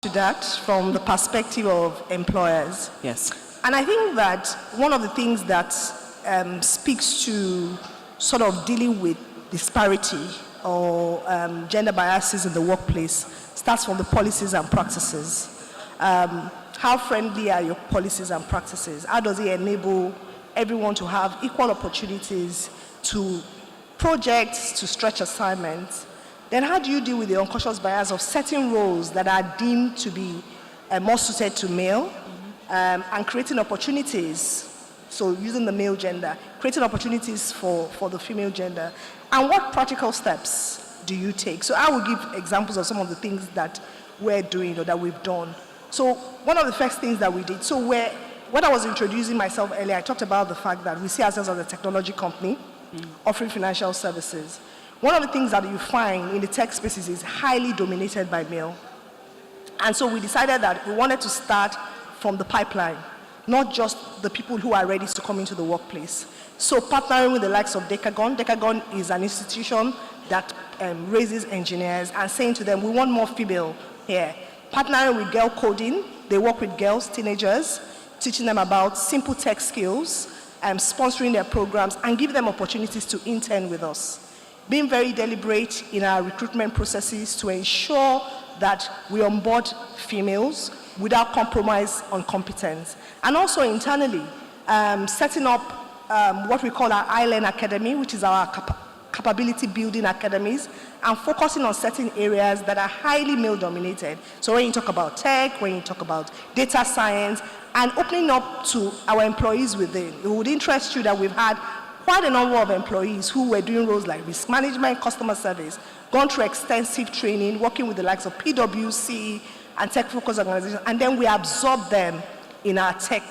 to that from the perspective of employers. Yes. And I think that one of the things that speaks to sort of dealing with disparity or gender biases in the workplace starts from the policies and practices. How friendly are your policies and practices? How does it enable everyone to have equal opportunities to projects, to stretch assignments? Then how do you deal with the unconscious bias of certain roles that are deemed to be more suited to male, and creating opportunities, so using the male gender, creating opportunities for the female gender? And what practical steps do you take? So I will give examples of some of the things that we're doing or that we've done. So one of the first things that we did, so when I was introducing myself earlier, I talked about the fact that we see ourselves as a technology company offering financial services. One of the things that you find in the tech spaces is highly dominated by male. And so we decided that we wanted to start from the pipeline, not just the people who are ready to come into the workplace. So partnering with the likes of Decagon. Decagon is an institution that raises engineers and saying to them, we want more female here. Partnering with Girl Coding, they work with girls, teenagers, teaching them about simple tech skills, sponsoring their programs, and give them opportunities to intern with us. Being very deliberate in our recruitment processes to ensure that we onboard females without compromise on competence. And also internally, setting up what we call our iLearn Academy, which is our capability building academies, and focusing on certain areas that are highly male dominated. So when you talk about tech, when you talk about data science, and opening up to our employees within. It would interest you that we've had quite a number of employees who were doing roles like risk management, customer service, gone through extensive training, working with the likes of PwC and tech-focused organizations, and then we absorb them in our tech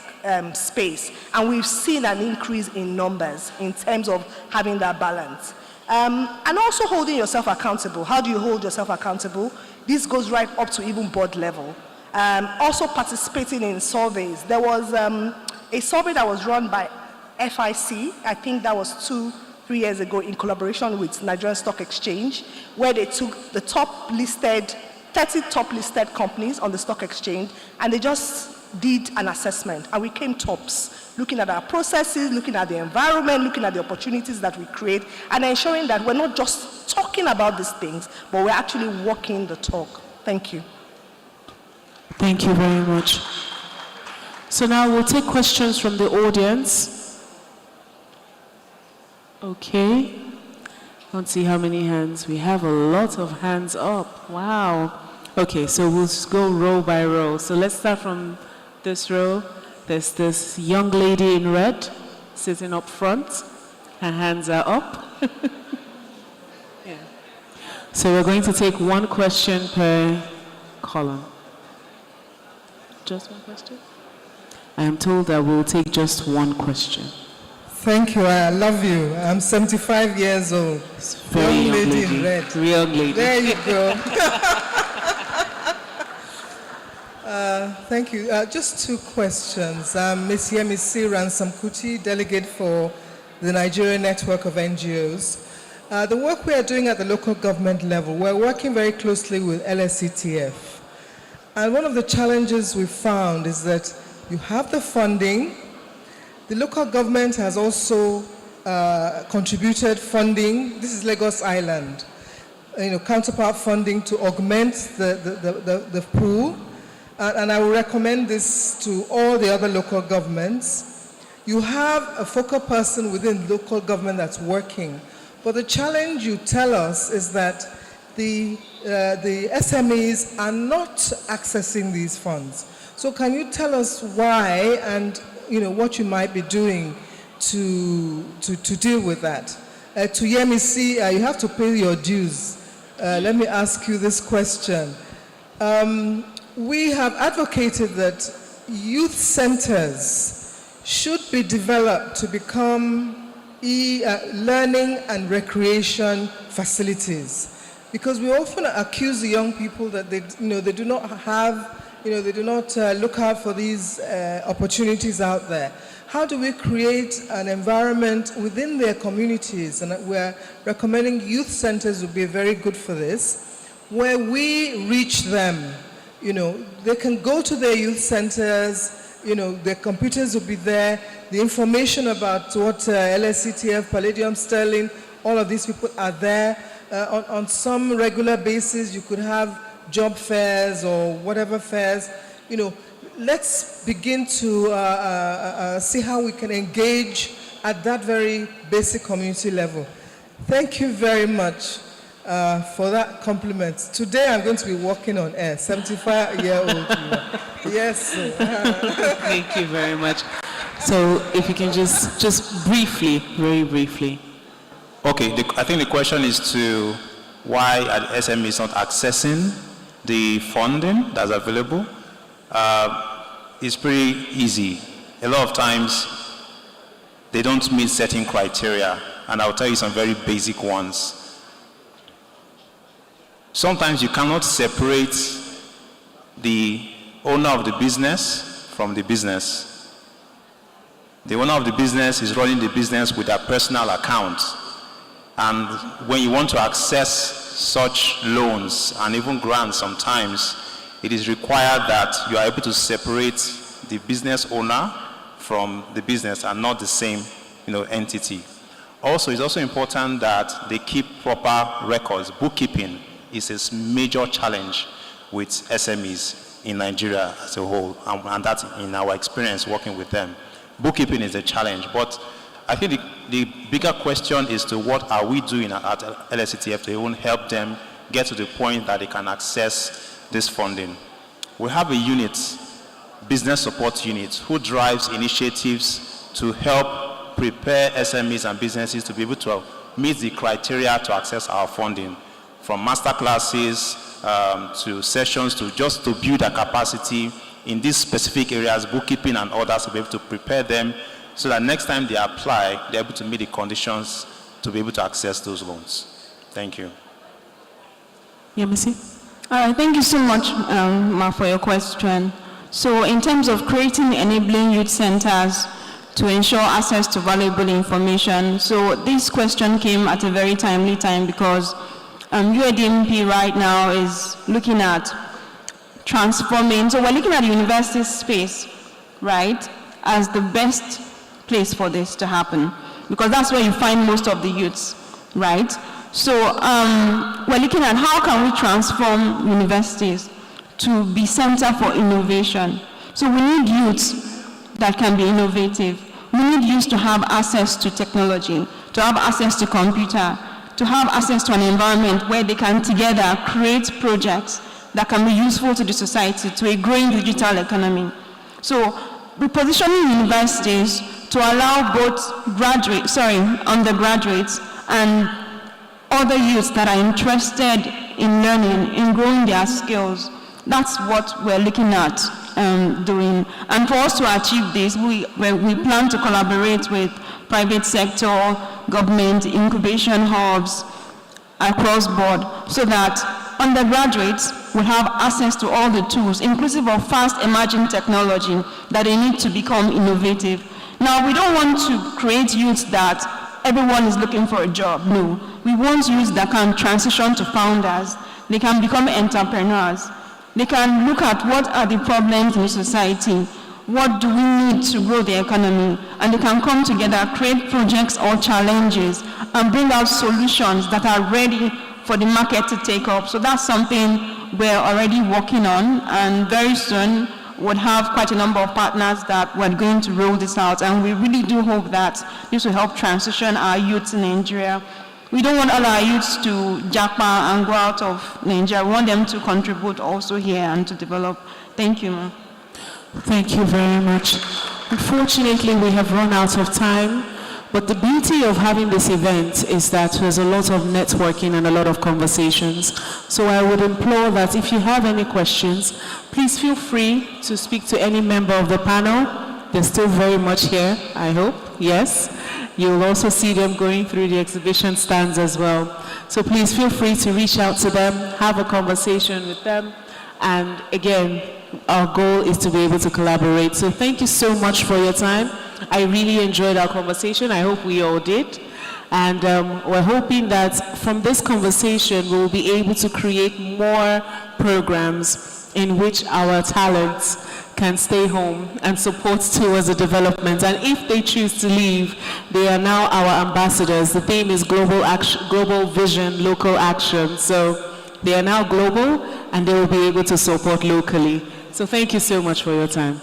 space. And we've seen an increase in numbers in terms of having that balance. And also holding yourself accountable. How do you hold yourself accountable? This goes right up to even board level. Also participating in surveys. There was a survey that was run by FIC, I think that was 2-3 years ago, in collaboration with Nigerian Stock Exchange, where they took the 30 top listed companies on the stock exchange, and they just did an assessment, and we came tops, looking at our processes, looking at the environment, looking at the opportunities that we create, and ensuring that we're not just talking about these things, but we're actually walking the talk. Thank you. Thank you very much. So now we'll take questions from the audience. Okay. Let's see how many hands. We have a lot of hands up. Wow. Okay, so we'll go row by row. So let's start from this row. There's this young lady in red sitting up front. Her hands are up. Yeah. So we're going to take one question per column. Just one question? I am told that we'll take just one question. Thank you. I love you. I'm 75 years old. Very young lady in red. Real lady. There you go. Thank you. Just two questions. Ms. Yemisi Ransom-Kuti, delegate for the Nigerian Network of NGOs. The work we are doing at the local government level, we're working very closely with LSETF. And one of the challenges we found is that you have the funding. The local government has also contributed funding. This is Lagos Island, counterpart funding to augment the pool. And I will recommend this to all the other local governments. You have a focal person within local government that's working. But the challenge you tell us is that the SMEs are not accessing these funds. So can you tell us why and what you might be doing to deal with that? To Yemisi, you have to pay your dues. Let me ask you this question. We have advocated that youth centers should be developed to become learning and recreation facilities. Because we often accuse the young people that they do not have, they do not look out for these opportunities out there. How do we create an environment within their communities? And we're recommending youth centers would be very good for this, where we reach them, they can go to their youth centers, their computers will be there, the information about what LSCTF, Palladium, Sterling, all of these people are there. On some regular basis, you could have job fairs or whatever fairs. Let's begin to see how we can engage at that very basic community level. Thank you very much for that compliment. Today I'm going to be walking on air, 75-year-old. Yes. Thank you very much. So if you can just briefly, very briefly. Okay, I think the question is to why are SMEs not accessing the funding that's available. It's pretty easy. A lot of times they don't meet certain criteria, and I'll tell you some very basic ones. Sometimes you cannot separate the owner of the business from the business. The owner of the business is running the business with their personal account. And when you want to access such loans and even grants sometimes, it is required that you are able to separate the business owner from the business and not the same entity. Also, it's also important that they keep proper records. Bookkeeping is a major challenge with SMEs in Nigeria as a whole, and that's in our experience working with them. Bookkeeping is a challenge, but I think the bigger question is to what are we doing at LSCTF to even help them get to the point that they can access this funding. We have a unit, business support unit, who drives initiatives to help prepare SMEs and businesses to be able to meet the criteria to access our funding, from master classes to sessions to just to build a capacity in these specific areas, bookkeeping and others, to be able to prepare them so that next time they apply, they're able to meet the conditions to be able to access those loans. Thank you. Yeah, Missy? All right, thank you so much, Ma, for your question. So in terms of creating enabling youth centers to ensure access to valuable information, so this question came at a very timely time because UADMP right now is looking at transforming, so we're looking at the university space, right, as the best place for this to happen, because that's where you find most of the youths, right? So we're looking at how can we transform universities to be center for innovation. So we need youths that can be innovative. We need youths to have access to technology, to have access to computer, to have access to an environment where they can together create projects that can be useful to the society, to a growing digital economy. So repositioning universities to allow both undergraduates and other youths that are interested in learning, in growing their skills. That's what we're looking at doing. And for us to achieve this, we plan to collaborate with private sector, government, incubation hubs across board, so that undergraduates will have access to all the tools, inclusive of fast emerging technology, that they need to become innovative. Now, we don't want to create youths that everyone is looking for a job. No. We want youths that can transition to founders. They can become entrepreneurs. They can look at what are the problems in society, what do we need to grow the economy, and they can come together, create projects or challenges, and bring out solutions that are ready for the market to take up. So that's something we're already working on, and very soon we'll have quite a number of partners that we're going to roll this out, and we really do hope that this will help transition our youth in Nigeria. We don't want all our youths to japa and go out of Nigeria. We want them to contribute also here and to develop. Thank you, ma'am. Thank you very much. Unfortunately, we have run out of time, but the beauty of having this event is that there's a lot of networking and a lot of conversations. So I would implore that if you have any questions, please feel free to speak to any member of the panel. They're still very much here, I hope. Yes. You'll also see them going through the exhibition stands as well. So please feel free to reach out to them, have a conversation with them. And again, our goal is to be able to collaborate. So thank you so much for your time. I really enjoyed our conversation. I hope we all did. And we're hoping that from this conversation, we'll be able to create more programs in which our talents can stay home and support towards the development. And if they choose to leave, they are now our ambassadors. The theme is global action, global vision, local action. So they are now global and they will be able to support locally. So thank you so much for your time.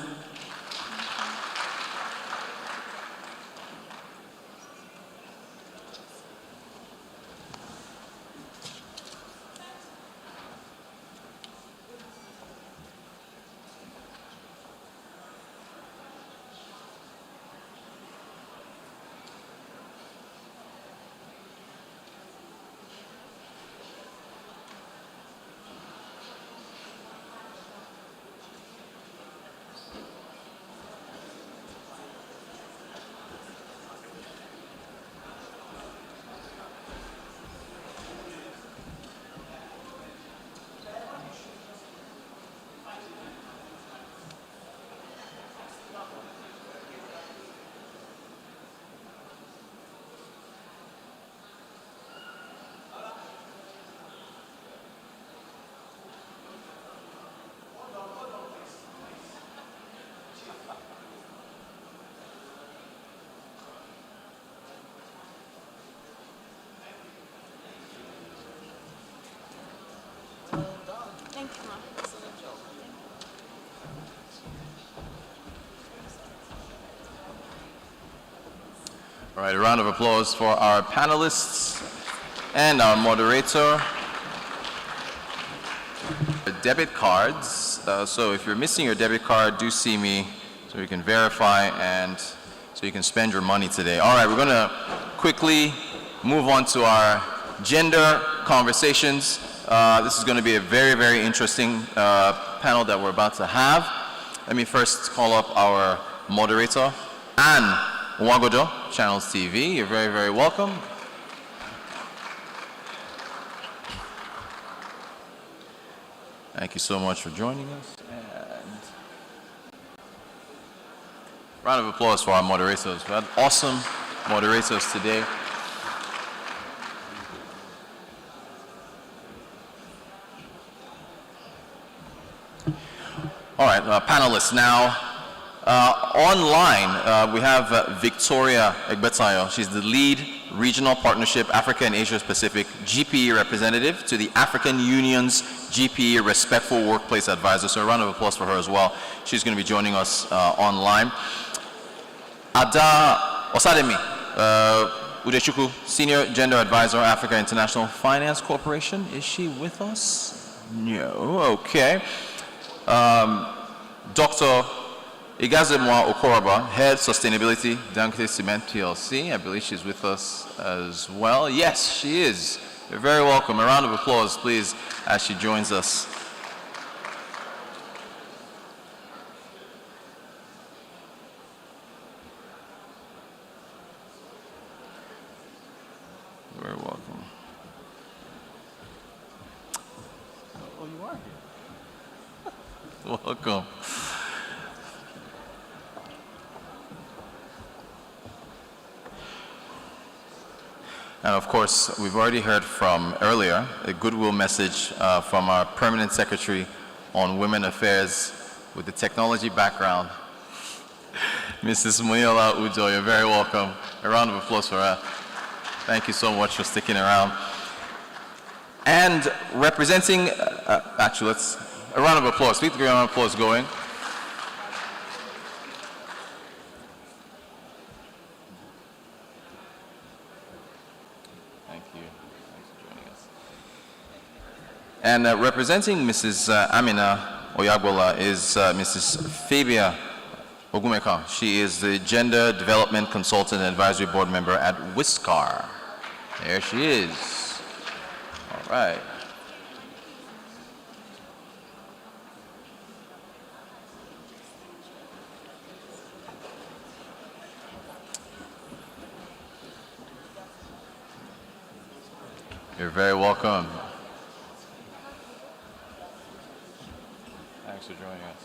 All right, a round of applause for our panelists and our moderator. Debit cards. So if you're missing your debit card, do see me so you can verify and so you can spend your money today. All right, we're going to quickly move on to our gender conversations. This is going to be a very, very interesting panel that we're about to have. Let me first call up our moderator, Anne Nwagodo, Channels TV. You're very, very welcome. Thank you so much for joining us. And round of applause for our moderators. We had awesome moderators today. All right, panelists now. Online, we have Victoria Egbetayo. She's the lead Regional Partnership Africa and Asia Pacific GPE representative to the African Union's GPE Respectful Workplace Advisor. So a round of applause for her as well. She's going to be joining us online. Ada Osademi Udechukwu, Senior Gender Advisor, Africa International Finance Corporation. Is she with us? No, okay. Dr. Igazemwa Okoraba, Head Sustainability, Dangote Cement PLC. I believe she's with us as well. Yes, she is. You're very welcome. A round of applause, please, as she joins us. You're very welcome. Oh, you are here. Welcome. And of course, we've already heard from earlier a goodwill message from our Permanent Secretary on Women Affairs with the technology background, Mrs. Muniola Ujo. You're very welcome. A round of applause for her. Thank you so much for sticking around. And representing, actually, let's, a round of applause. Keep the round of applause going. And representing Mrs. Amina Oyagbola is Mrs. Fabia Ogumeka. She is the Gender Development Consultant and Advisory Board member at WISCAR. There she is. All right. You're very welcome. Thanks for joining us.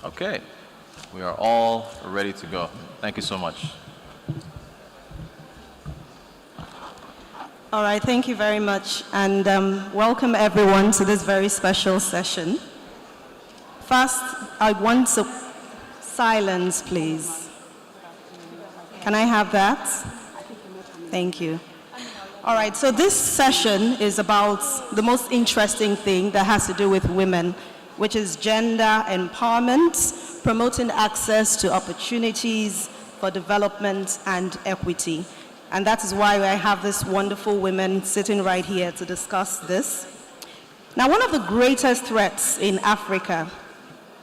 Okay, we are all ready to go. Thank you so much. All right, thank you very much, and welcome everyone to this very special session. First, I want silence, please. Can I have that? Thank you. All right, so this session is about the most interesting thing that has to do with women, which is gender empowerment, promoting access to opportunities for development and equity. And that is why I have these wonderful women sitting right here to discuss this. Now, one of the greatest threats in Africa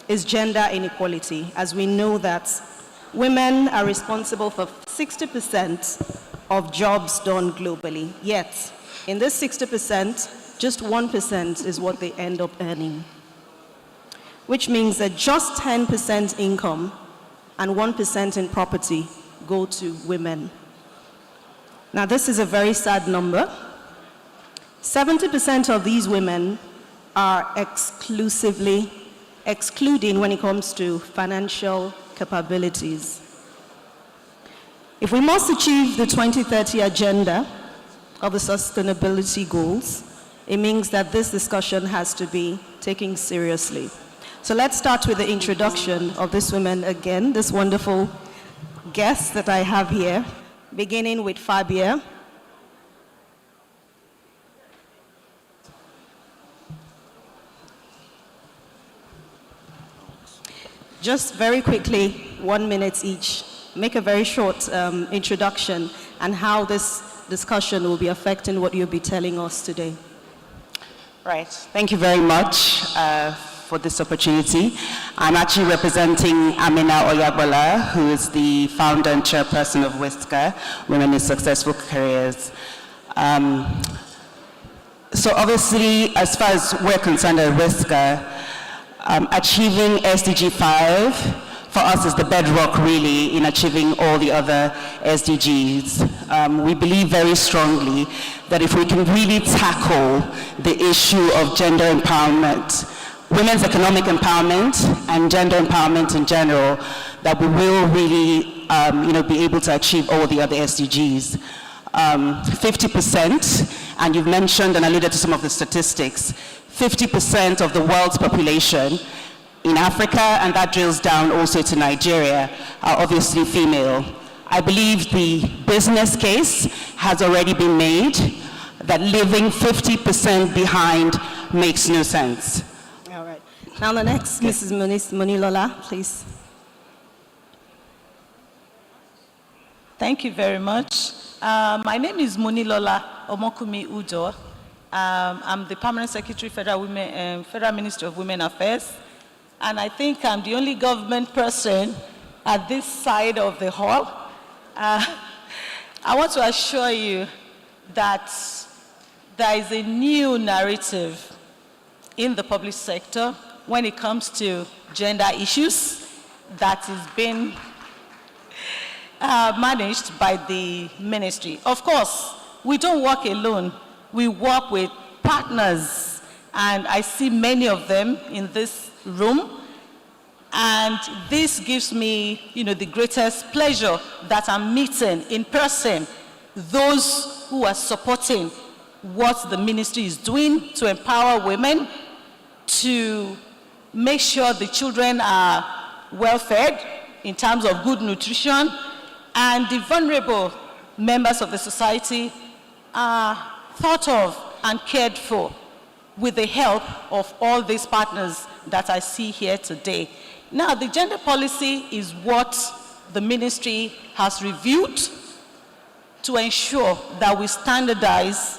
is gender inequality, as we know that women are responsible for 60% of jobs done globally. Yet, in this 60%, just 1% is what they end up earning, which means that just 10% income and 1% in property go to women. Now, this is a very sad number. 70% of these women are excluding when it comes to financial capabilities. If we must achieve the 2030 agenda of the sustainability goals, it means that this discussion has to be taken seriously. So let's start with the introduction of this woman again, this wonderful guest that I have here, beginning with Fabia. Just very quickly, 1 minute each. Make a very short introduction and how this discussion will be affecting what you'll be telling us today. Right. Thank you very much for this opportunity. I'm actually representing Amina Oyagbola, who is the founder and chairperson of WISCA, Women in Successful Careers. So obviously, as far as we're concerned at WISCA, achieving SDG 5 for us is the bedrock really in achieving all the other SDGs. We believe very strongly that if we can really tackle the issue of gender empowerment, women's economic empowerment and gender empowerment in general, that we will really be able to achieve all the other SDGs. 50%, and you've mentioned and alluded to some of the statistics, 50% of the world's population in Africa, and that drills down also to Nigeria, are obviously female. I believe the business case has already been made that leaving 50% behind makes no sense. All right. Now the next, Mrs. Monilola, please. Thank you very much. My name is Monilola Omokumi Udo. I'm the Permanent Secretary, Federal Ministry of Women Affairs. And I think I'm the only government person at this side of the hall. I want to assure you that there is a new narrative in the public sector when it comes to gender issues that is being managed by the ministry. Of course, we don't work alone. We work with partners, and I see many of them in this room, and this gives me, the greatest pleasure that I'm meeting in person those who are supporting what the ministry is doing to empower women, to make sure the children are well fed in terms of good nutrition, and the vulnerable members of the society are thought of and cared for with the help of all these partners that I see here today. Now, the gender policy is what the ministry has reviewed to ensure that we standardize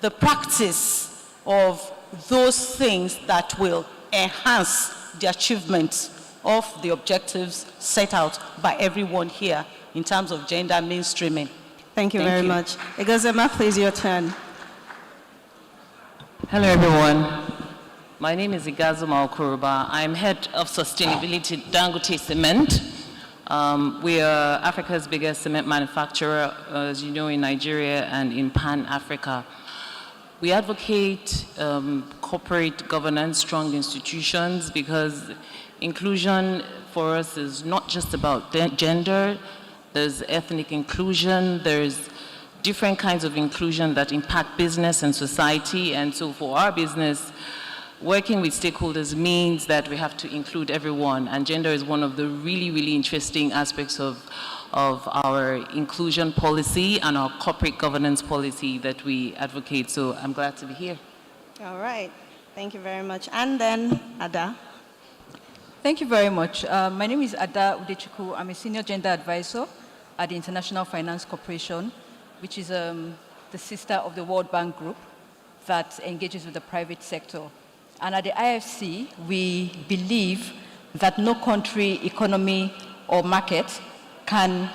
the practice of those things that will enhance the achievement of the objectives set out by everyone here in terms of gender mainstreaming. Thank you very much. Egozema, please, your turn. Hello, everyone. My name is Igazuma Okuruba. I'm head of sustainability at Dangote Cement. We are Africa's biggest cement manufacturer, as you know, in Nigeria and in Pan-Africa. We advocate corporate governance, strong institutions, because inclusion for us is not just about gender. There's ethnic inclusion, there's different kinds of inclusion that impact business and society. And so for our business, working with stakeholders means that we have to include everyone, and gender is one of the really, really interesting aspects of our inclusion policy and our corporate governance policy that we advocate. So I'm glad to be here. All right. Thank you very much. And then Ada. Thank you very much. My name is Ada Udechukwu. I'm a senior gender advisor at the International Finance Corporation, which is the sister of the World Bank Group that engages with the private sector. And at the IFC, we believe that no country, economy, or market can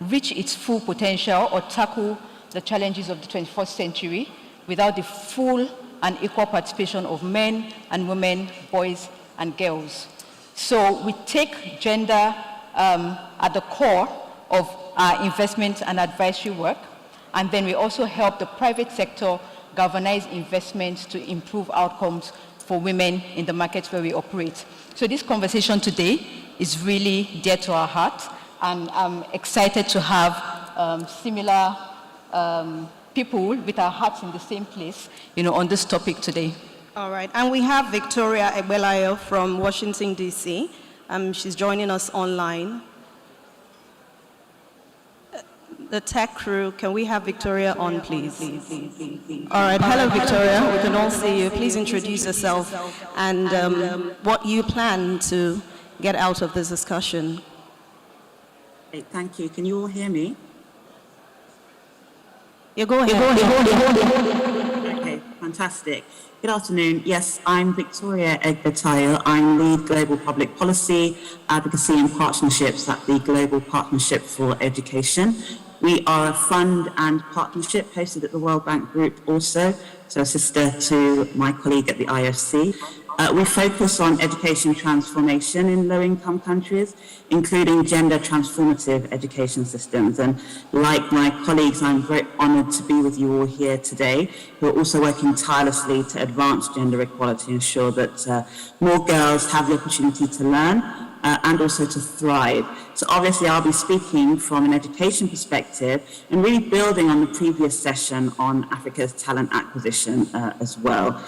reach its full potential or tackle the challenges of the 21st century without the full and equal participation of men and women, boys and girls. So we take gender at the core of our investment and advisory work, and then we also help the private sector galvanize investments to improve outcomes for women in the markets where we operate. So this conversation today is really dear to our heart, and I'm excited to have similar people with our hearts in the same place, on this topic today. All right, and we have Victoria Egbelayo from Washington, D.C. She's joining us online. The tech crew, can we have Victoria on, please? All right, hello, Victoria. We can all see you. Please introduce yourself and what you plan to get out of this discussion. Thank you. Can you all hear me? Yeah, go ahead. Okay, fantastic. Good afternoon. Yes, I'm Victoria Egbetayo. I'm lead Global Public Policy, Advocacy and Partnerships at the Global Partnership for Education. We are a fund and partnership hosted at the World Bank Group also, so a sister to my colleague at the IFC. We focus on education transformation in low-income countries, including gender transformative education systems. And like my colleagues, I'm very honored to be with you all here today, who are also working tirelessly to advance gender equality, ensure that more girls have the opportunity to learn and also to thrive. So obviously I'll be speaking from an education perspective and really building on the previous session on Africa's talent acquisition as well.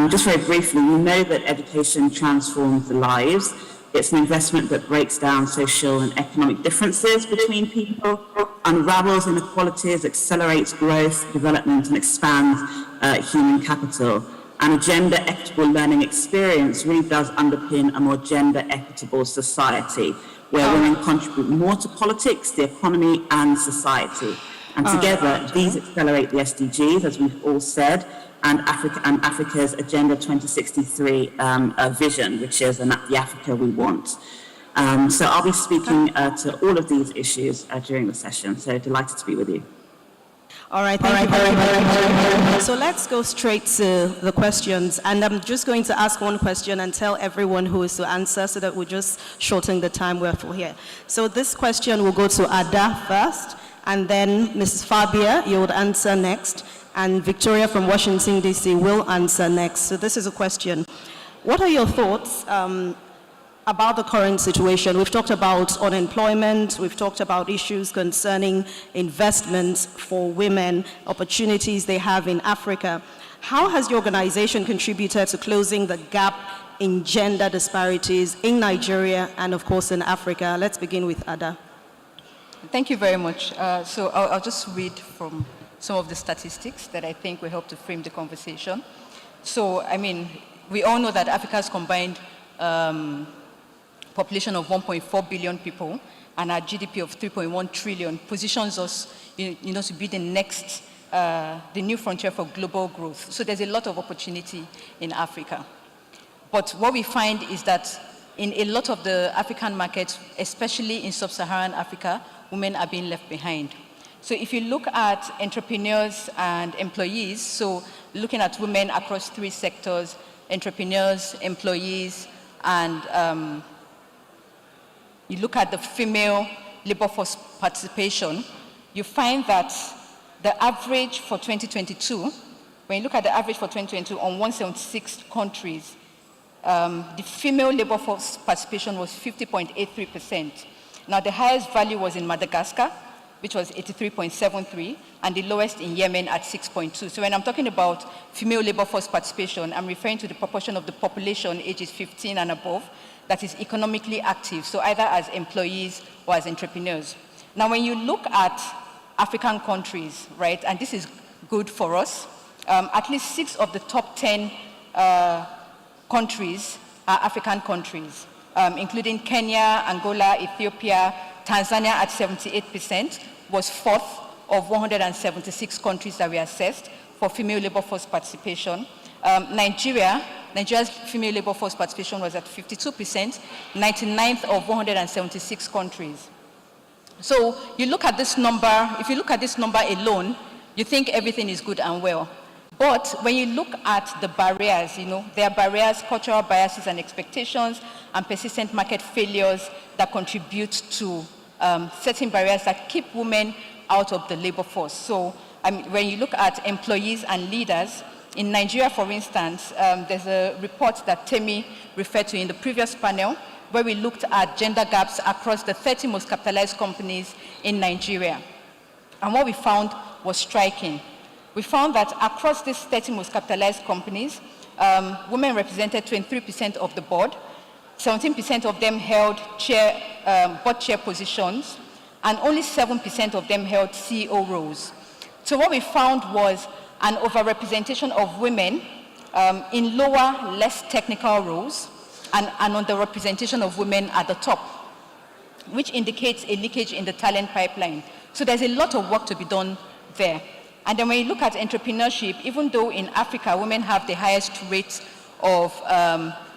Just very briefly, we know that education transforms lives. It's an investment that breaks down social and economic differences between people, unravels inequalities, accelerates growth, development, and expands human capital. And a gender equitable learning experience really does underpin a more gender equitable society where women contribute more to politics, the economy, and society. And together, these accelerate the SDGs, as we've all said, and Africa's Agenda 2063 vision, which is the Africa we want. So I'll be speaking to all of these issues during the session. So delighted to be with you. All right, thank you very much. So let's go straight to the questions. And I'm just going to ask one question and tell everyone who is to answer so that we're just shortening the time we're for here. So this question will go to Ada first, and then Mrs. Fabia, you would answer next, and Victoria from Washington, D.C. will answer next. So this is a question. What are your thoughts about the current situation? We've talked about unemployment, we've talked about issues concerning investments for women, opportunities they have in Africa. How has your organization contributed to closing the gap in gender disparities in Nigeria and of course in Africa? Let's begin with Ada. Thank you very much. So I'll just read from some of the statistics that I think will help to frame the conversation. So, I mean, we all know that Africa's combined population of 1.4 billion people and our GDP of 3.1 trillion positions us, to be the next, the new frontier for global growth. So there's a lot of opportunity in Africa. But what we find is that in a lot of the African markets, especially in sub-Saharan Africa, women are being left behind. So if you look at entrepreneurs and employees, so looking at women across 3 sectors, entrepreneurs, employees, and you look at the female labor force participation, you find that the average for 2022, when you look at the average for 2022 on 176 countries, the female labor force participation was 50.83%. Now the highest value was in Madagascar, which was 83.73, and the lowest in Yemen at 6.2. So when I'm talking about female labor force participation, I'm referring to the proportion of the population ages 15 and above that is economically active, so either as employees or as entrepreneurs. Now, when you look at African countries, right, and this is good for us, at least 6 of the top 10 countries are African countries, including Kenya, Angola, Ethiopia, Tanzania at 78%, was 4th of 176 countries that we assessed for female labor force participation. Nigeria's female labor force participation was at 52%, 99th of 176 countries. So you look at this number, if you look at this number alone, you think everything is good and well. But when you look at the barriers, there are barriers, cultural biases and expectations, and persistent market failures that contribute to certain barriers that keep women out of the labor force. So when you look at employees and leaders, in Nigeria, for instance, there's a report that Temi referred to in the previous panel, where we looked at gender gaps across the 30 most capitalized companies in Nigeria. And what we found was striking. We found that across these 30 most capitalized companies, women represented 23% of the board, 17% of them held board chair positions, and only 7% of them held CEO roles. So what we found was an overrepresentation of women in lower, less technical roles, and an underrepresentation of women at the top, which indicates a leakage in the talent pipeline. So there's a lot of work to be done there. And then when you look at entrepreneurship, even though in Africa women have the highest rate of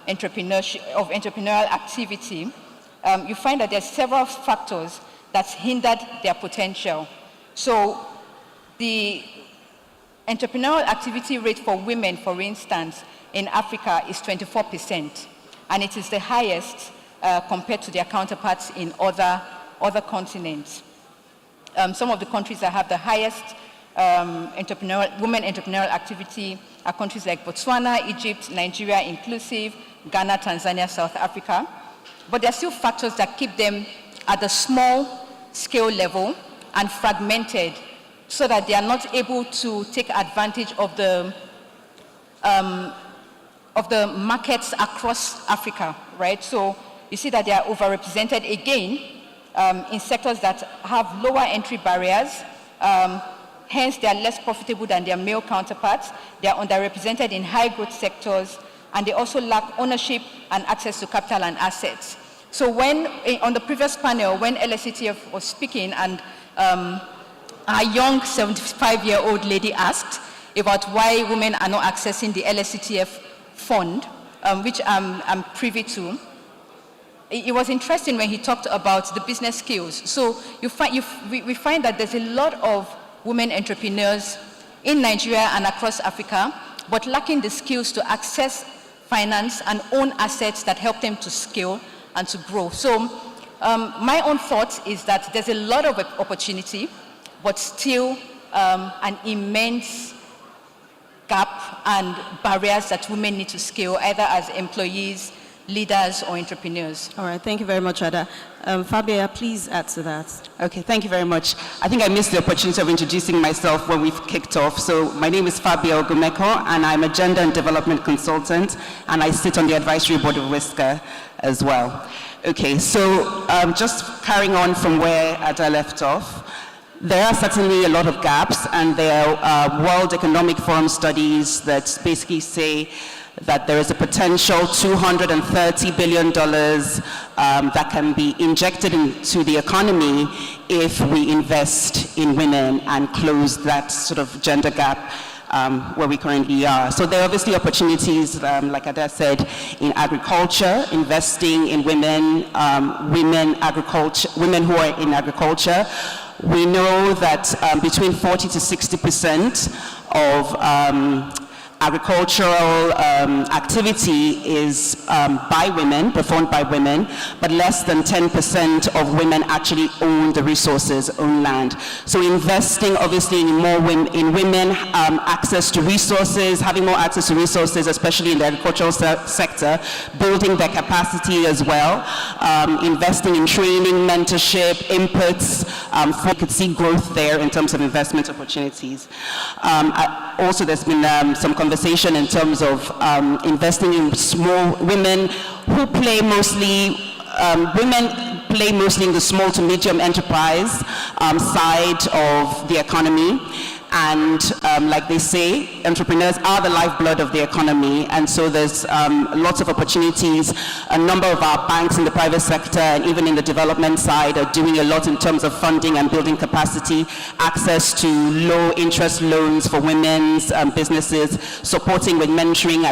entrepreneurial activity, you find that there are several factors that hindered their potential. So the entrepreneurial activity rate for women, for instance, in Africa is 24%, and it is the highest compared to their counterparts in other continents. Some of the countries that have the highest women entrepreneurial activity are countries like Botswana, Egypt, Nigeria inclusive, Ghana, Tanzania, South Africa. But there are still factors that keep them at the small scale level and fragmented, so that they are not able to take advantage of the markets across Africa, right? So you see that they are overrepresented again in sectors that have lower entry barriers. Hence, they are less profitable than their male counterparts. They are underrepresented in high growth sectors, and they also lack ownership and access to capital and assets. So when, on the previous panel, when LSETF was speaking, and a young 75-year-old lady asked about why women are not accessing the LSETF fund, which I'm privy to, it was interesting when he talked about the business skills. So we find that there's a lot of women entrepreneurs in Nigeria and across Africa, but lacking the skills to access finance and own assets that help them to scale and to grow. So my own thought is that there's a lot of opportunity, but still an immense gap and barriers that women need to scale, either as employees, leaders, or entrepreneurs. All right, thank you very much, Ada. Fabia, please add to that. Okay, thank you very much. I think I missed the opportunity of introducing myself when we've kicked off. So my name is Fabia Ogumeko, and I'm a gender and development consultant, and I sit on the advisory board of WISCA as well. Okay, so just carrying on from where Ada left off, there are certainly a lot of gaps, and there are World Economic Forum studies that basically say that there is a potential $230 billion that can be injected into the economy if we invest in women and close that sort of gender gap where we currently are. So there are obviously opportunities, like Ada said, in agriculture, investing in women, women who are in agriculture. We know that between 40 to 60% of agricultural activity is by women, performed by women, but less than 10% of women actually own the resources, own land. So investing obviously in more women, access to resources, having more access to resources, especially in the agricultural sector, building their capacity as well, investing in training, mentorship, inputs, we could see growth there in terms of investment opportunities. Also, there's been some conversation in terms of investing in small women who play mostly, women play mostly in the small to medium enterprise side of the economy. And like they say, entrepreneurs are the lifeblood of the economy, and so there's lots of opportunities. A number of our banks in the private sector and even in the development side are doing a lot in terms of funding and building capacity, access to low interest loans for women's businesses, supporting with mentoring,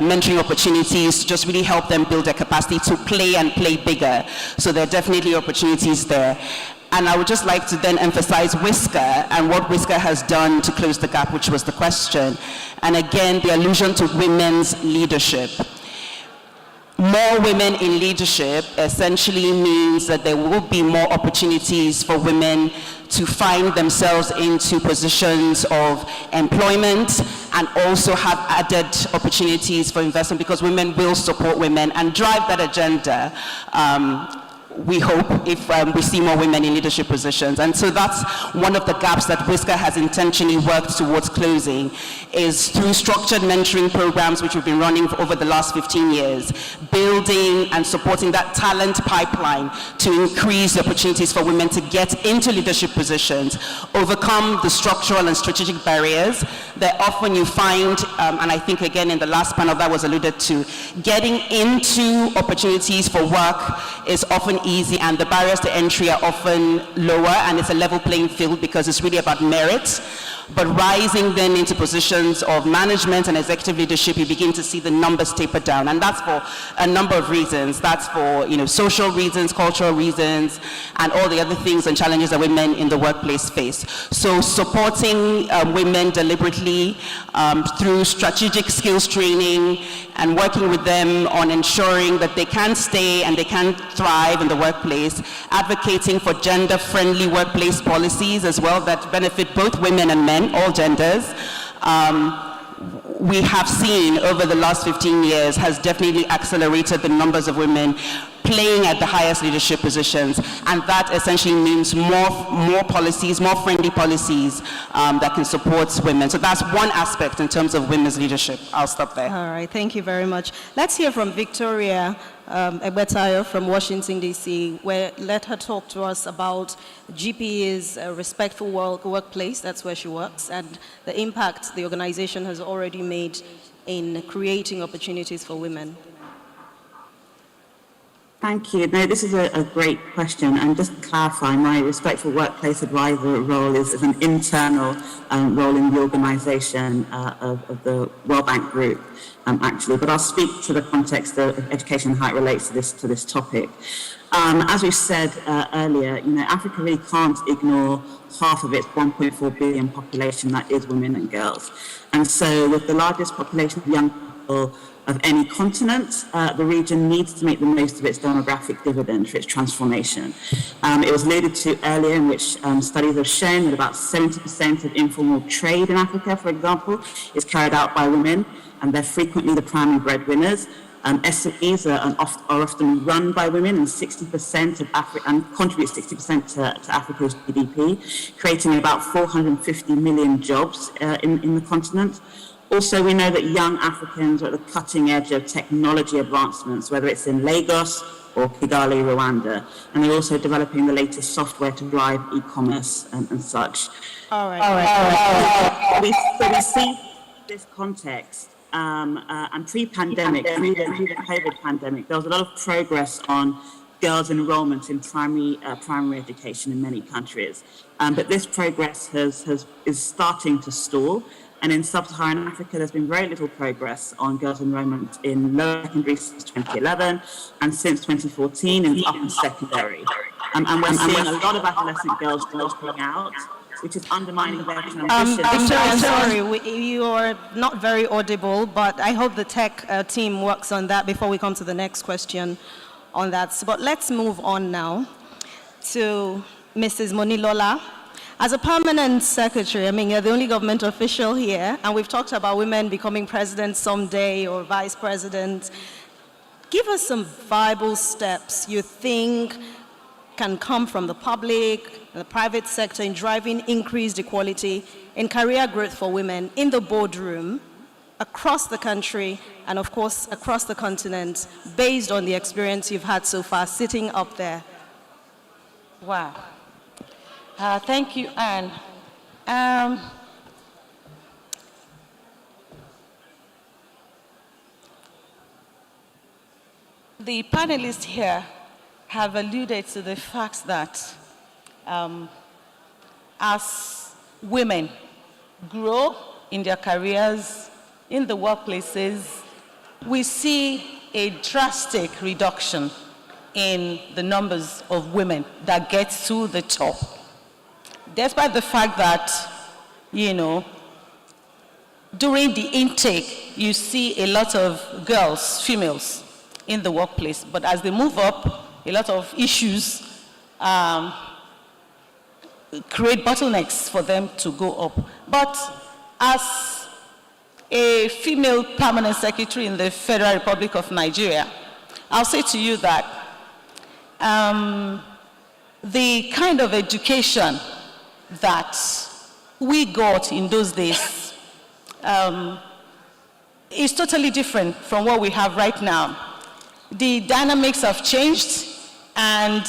mentoring opportunities to just really help them build their capacity to play and play bigger. So there are definitely opportunities there. And I would just like to then emphasize Whisker and what Whisker has done to close the gap, which was the question. And again, the allusion to women's leadership. More women in leadership essentially means that there will be more opportunities for women to find themselves into positions of employment and also have added opportunities for investment, because women will support women and drive that agenda. We hope, if we see more women in leadership positions. And so that's one of the gaps that Whisker has intentionally worked towards closing, is through structured mentoring programs which we've been running for over the last 15 years, building and supporting that talent pipeline to increase the opportunities for women to get into leadership positions, overcome the structural and strategic barriers that often you find, and I think again in the last panel that was alluded to, getting into opportunities for work is often easy and the barriers to entry are often lower, and it's a level playing field because it's really about merit. But rising then into positions of management and executive leadership, you begin to see the numbers taper down. And that's for a number of reasons. That's for social reasons, cultural reasons, and all the other things and challenges that women in the workplace face. So supporting women deliberately through strategic skills training and working with them on ensuring that they can stay and they can thrive in the workplace, advocating for gender-friendly workplace policies as well that benefit both women and men, all genders. We have seen over the last 15 years has definitely accelerated the numbers of women playing at the highest leadership positions, and that essentially means more policies, more friendly policies that can support women. So that's one aspect in terms of women's leadership. I'll stop there. All right, thank you very much. Let's hear from Victoria Egbetayo from Washington, D.C., where let her talk to us about GPE's respectful workplace, that's where she works, and the impact the organization has already made in creating opportunities for women. Thank you. No, this is a great question. And just to clarify, my Respectful Workplace Advisor role is an internal role in the organisation of the World Bank Group, actually. But I'll speak to the context of education and how it relates to this topic. As we said earlier, Africa really can't ignore half of its 1.4 billion population that is women and girls. And so with the largest population of young people of any continent, the region needs to make the most of its demographic dividend for its transformation. It was alluded to earlier, in which studies have shown that about 70% of informal trade in Africa, for example, is carried out by women, and they're frequently the primary breadwinners. SMEs are often run by women, and 60% of contribute 60% to Africa's GDP, creating about 450 million jobs in the continent. Also, we know that young Africans are at the cutting edge of technology advancements, whether it's in Lagos or Kigali, Rwanda, and they're also developing the latest software to drive e-commerce and such. All right. We see this context, and pre-pandemic, through the COVID pandemic, there was a lot of progress on girls' enrollment in primary education in many countries. But this progress is starting to stall. And in sub-Saharan Africa, there's been very little progress on girls' enrollment in lower secondary since 2011, and since 2014 in upper secondary. And we're seeing a lot of adolescent girls dropping out which is undermining their transition. I'm sorry, you are not very audible, but I hope the tech team works on that before we come to the next question on that. But let's move on now to Mrs. Monilola. As a permanent secretary, I mean, you're the only government official here, and we've talked about women becoming president someday or vice president. Give us some viable steps you think can come from the public and the private sector in driving increased equality in career growth for women in the boardroom across the country and, of course, across the continent, based on the experience you've had so far sitting up there. Wow. Thank you, Anne. The panelists here have alluded to the fact that as women grow in their careers, in the workplaces, we see a drastic reduction in the numbers of women that get to the top. Despite the fact that, you know, during the intake, you see a lot of girls, females, in the workplace, but as they move up, a lot of issues create bottlenecks for them to go up. But as a female permanent secretary in the Federal Republic of Nigeria, I'll say to you that the kind of education that we got in those days is totally different from what we have right now. The dynamics have changed, and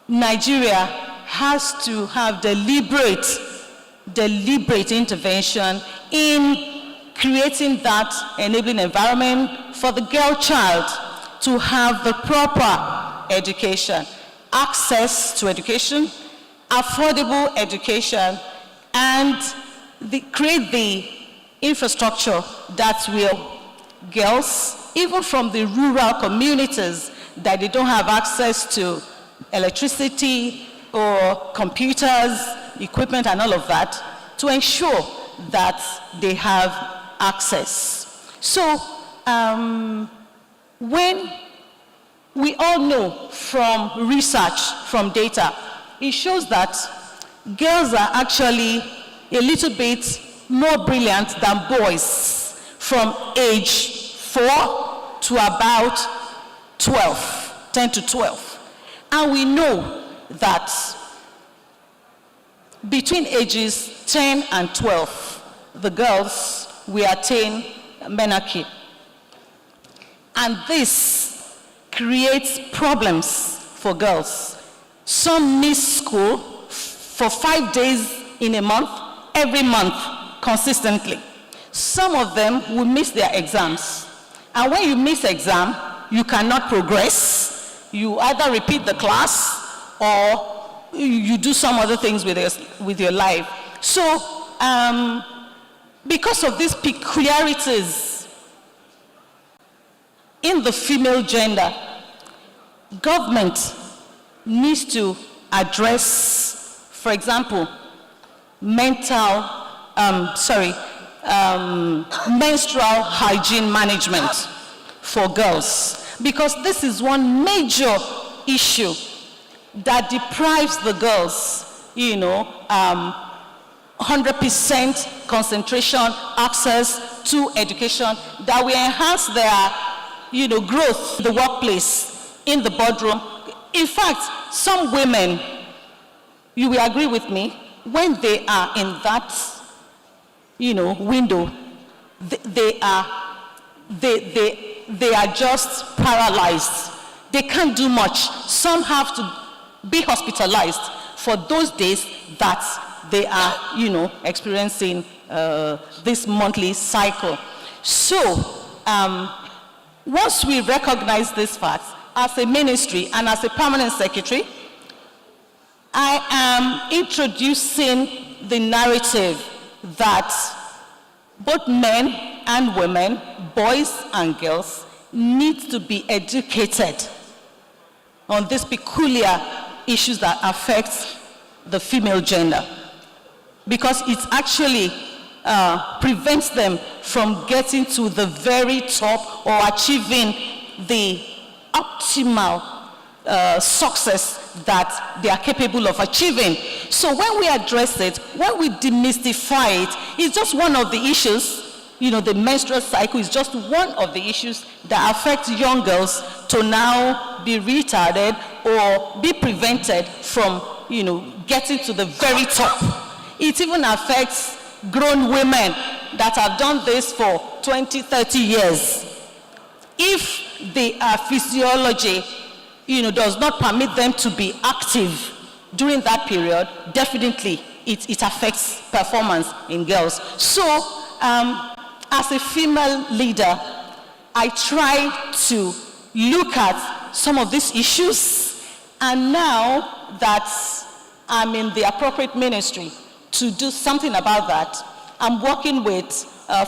Nigeria has to have deliberate intervention in creating that enabling environment for the girl child to have the proper education, access to education, affordable education, and create the infrastructure that will girls, even from the rural communities that they don't have access to electricity or computers, equipment and all of that, to ensure that they have access. So when we all know from research, from data, it shows that girls are actually a little bit more brilliant than boys from age 4 to about 12, 10 to 12. And we know that between ages 10 and 12, the girls will attain menarche. And this creates problems for girls. Some miss school for 5 days in a month, every month, consistently. Some of them will miss their exams. And when you miss exam, you cannot progress. You either repeat the class or you do some other things with your life. So, because of these peculiarities in the female gender, government needs to address, for example, menstrual hygiene management for girls, because this is one major issue that deprives the girls, 100% concentration, access to education, that will enhance their, growth in the workplace, in the boardroom. In fact, some women, you will agree with me, when they are in that, window, they are just paralyzed. They can't do much. Some have to be hospitalized for those days that they are, experiencing this monthly cycle. So, once we recognize this fact, as a ministry and as a permanent secretary, I am introducing the narrative that both men and women, boys and girls, need to be educated on these peculiar issues that affect the female gender. because it actually prevents them from getting to the very top or achieving the optimal success that they are capable of achieving. So when we address it, when we demystify it, it's just one of the issues. You know, the menstrual cycle is just one of the issues that affect young girls to now be retarded or be prevented from, you know, getting to the very top. It even affects grown women that have done this for 20, 30 years. If their physiology, you know, does not permit them to be active during that period, definitely it affects performance in girls. So, as a female leader, I try to look at some of these issues, and now that I'm in the appropriate ministry to do something about that, I'm working with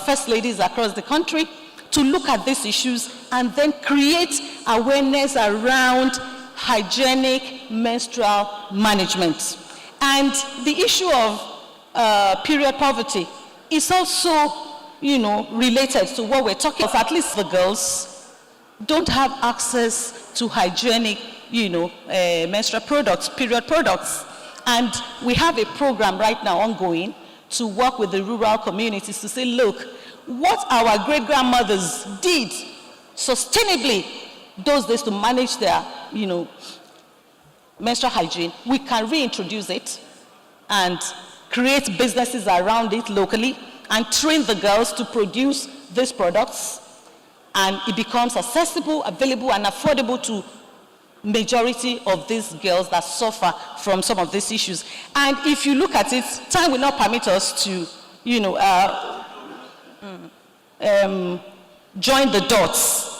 first ladies across the country to look at these issues and then create awareness around hygienic menstrual management. And the issue of period poverty is also, you know, related to what we're talking about. At least the girls don't have access to hygienic, you know, menstrual products, period products. And we have a program right now ongoing to work with the rural communities to say, look, what our great-grandmothers did sustainably those days to manage their, you know, menstrual hygiene, we can reintroduce it and create businesses around it locally and train the girls to produce these products, and it becomes accessible, available, and affordable to majority of these girls that suffer from some of these issues. And if you look at it, time will not permit us to, you know, join the dots.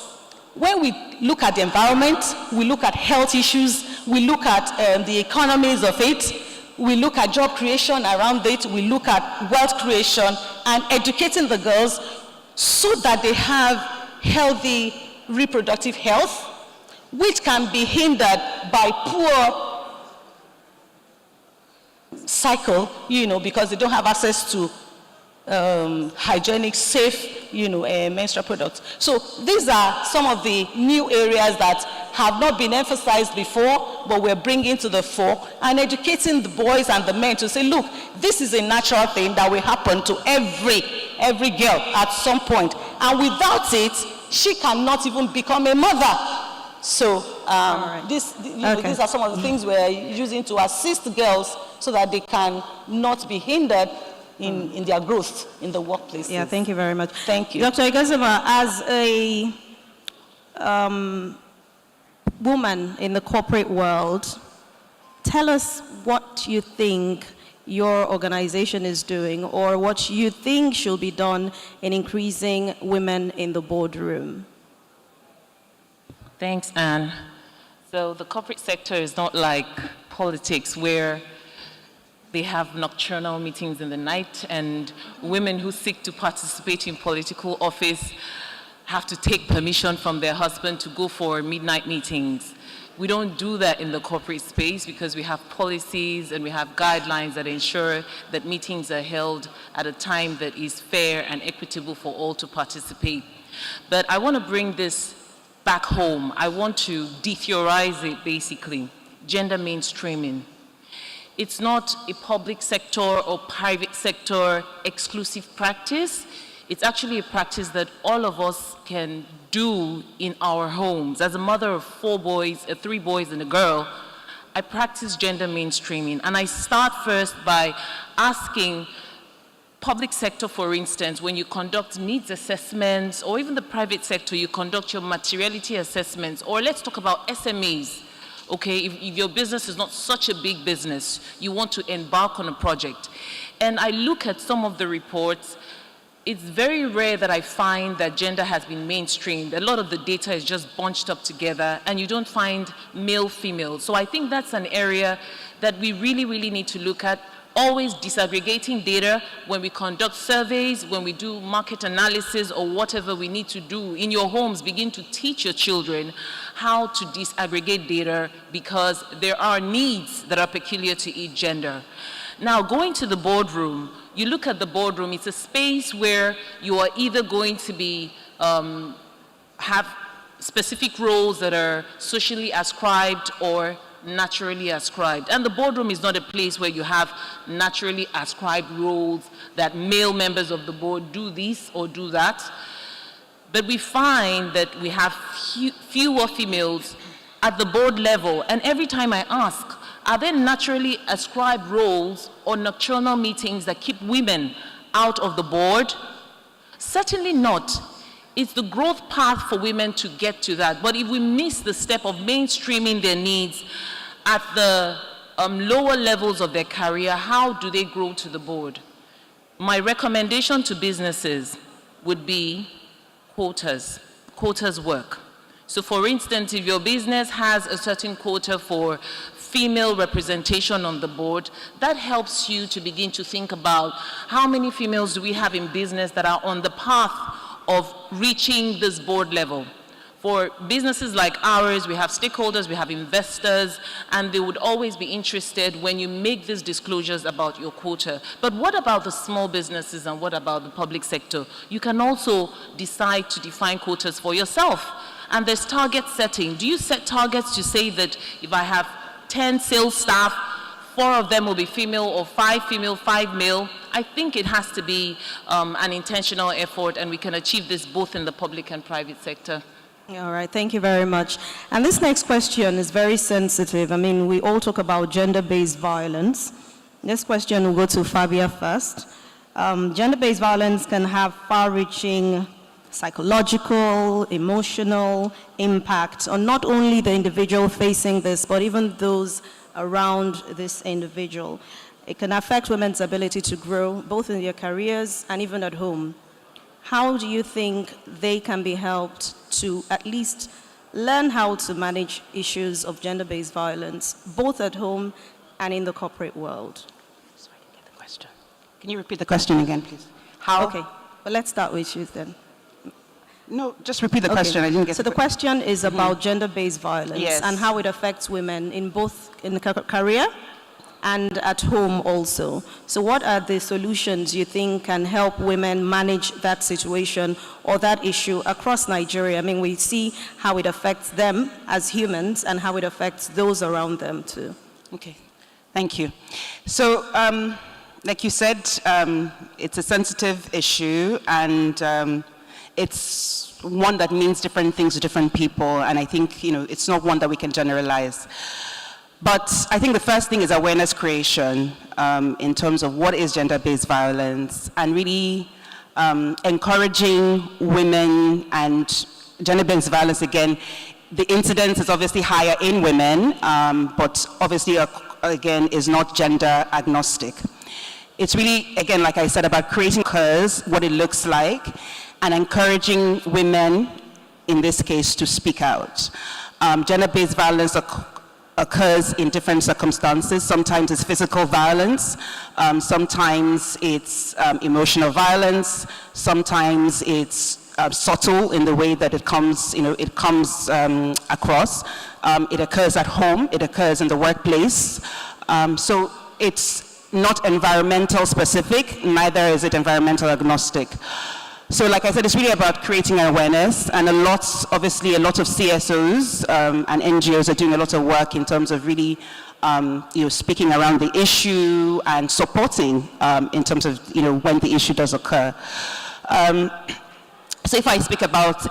When we look at the environment, we look at health issues, we look at the economies of it, we look at job creation around it, we look at wealth creation and educating the girls so that they have healthy reproductive health, which can be hindered by poor cycle, you know, because they don't have access to hygienic, safe, you know, menstrual products. So these are some of the new areas that have not been emphasized before, but we're bringing to the fore and educating the boys and the men to say, look, this is a natural thing that will happen to every girl at some point. And without it, she cannot even become a mother. So these are some of the things we're using to assist girls so that they can not be hindered in their growth in the workplace. Yeah, thank you very much. Thank you. Dr. Igazima, as a woman in the corporate world, tell us what you think your organization is doing or what you think should be done in increasing women in the boardroom. Thanks, Anne. So the corporate sector is not like politics where they have nocturnal meetings in the night and women who seek to participate in political office have to take permission from their husband to go for midnight meetings. We don't do that in the corporate space because we have policies and we have guidelines that ensure that meetings are held at a time that is fair and equitable for all to participate. But I want to bring this back home. I want to de-theorize it basically. Gender mainstreaming. It's not a public sector or private sector exclusive practice. It's actually a practice that all of us can do in our homes. As a mother of 4 boys, 3 boys and a girl, I practice gender mainstreaming. And I start first by asking public sector, for instance, when you conduct needs assessments, or even the private sector, you conduct your materiality assessments, or let's talk about SMEs. Okay, if your business is not such a big business, you want to embark on a project. And I look at some of the reports, it's very rare that I find that gender has been mainstreamed. A lot of the data is just bunched up together and you don't find male, female. So I think that's an area that we really, really need to look at. Always disaggregating data when we conduct surveys, when we do market analysis or whatever we need to do in your homes. Begin to teach your children how to disaggregate data because there are needs that are peculiar to each gender. Now, going to the boardroom, you look at the boardroom, it's a space where you are either going to be, have specific roles that are socially ascribed or naturally ascribed. And the boardroom is not a place where you have naturally ascribed roles that male members of the board do this or do that. But we find that we have fewer females at the board level. And every time I ask, are there naturally ascribed roles or nocturnal meetings that keep women out of the board? Certainly not. It's the growth path for women to get to that. But if we miss the step of mainstreaming their needs at the lower levels of their career, how do they grow to the board? My recommendation to businesses would be quotas. Quotas work. So for instance, if your business has a certain quota for female representation on the board, that helps you to begin to think about how many females do we have in business that are on the path of reaching this board level. For businesses like ours, we have stakeholders, we have investors, and they would always be interested when you make these disclosures about your quota. But what about the small businesses and what about the public sector? You can also decide to define quotas for yourself. And there's target setting. Do you set targets to say that if I have 10 sales staff, 4 of them will be female, or 5 female, 5 male? I think it has to be an intentional effort, and we can achieve this both in the public and private sector. All right, thank you very much. And this next question is very sensitive. I mean, we all talk about gender-based violence. This question will go to Fabia first. Gender-based violence can have far-reaching psychological, emotional impact on not only the individual facing this, but even those around this individual. It can affect women's ability to grow, both in their careers and even at home. How do you think they can be helped to at least learn how to manage issues of gender-based violence, both at home and in the corporate world? Sorry, I didn't get the question. Can you repeat the question again, please? How? Okay, well, let's start with you then. No, just repeat the question. I didn't get. So the question is about gender-based violence, Yes, and how it affects women in both in the career and at home also. So what are the solutions you think can help women manage that situation or that issue across Nigeria? I mean, we see how it affects them as humans and how it affects those around them too. Okay, thank you. So, like you said, it's a sensitive issue, and it's one that means different things to different people, and I think, it's not one that we can generalize. But I think the first thing is awareness creation in terms of what is gender-based violence, and really encouraging women. And gender-based violence, again, the incidence is obviously higher in women, but obviously, again, is not gender agnostic. It's really, again, like I said, about creating what it looks like, and encouraging women, in this case, to speak out. Gender-based violence occurs in different circumstances. Sometimes it's physical violence, sometimes it's emotional violence, sometimes it's subtle in the way that it comes, across. It occurs at home, it occurs in the workplace. So it's not environmental specific, neither is it environmental agnostic. So like I said, it's really about creating awareness, and obviously a lot of CSOs and NGOs are doing a lot of work in terms of really speaking around the issue and supporting in terms of when the issue does occur. So if I speak about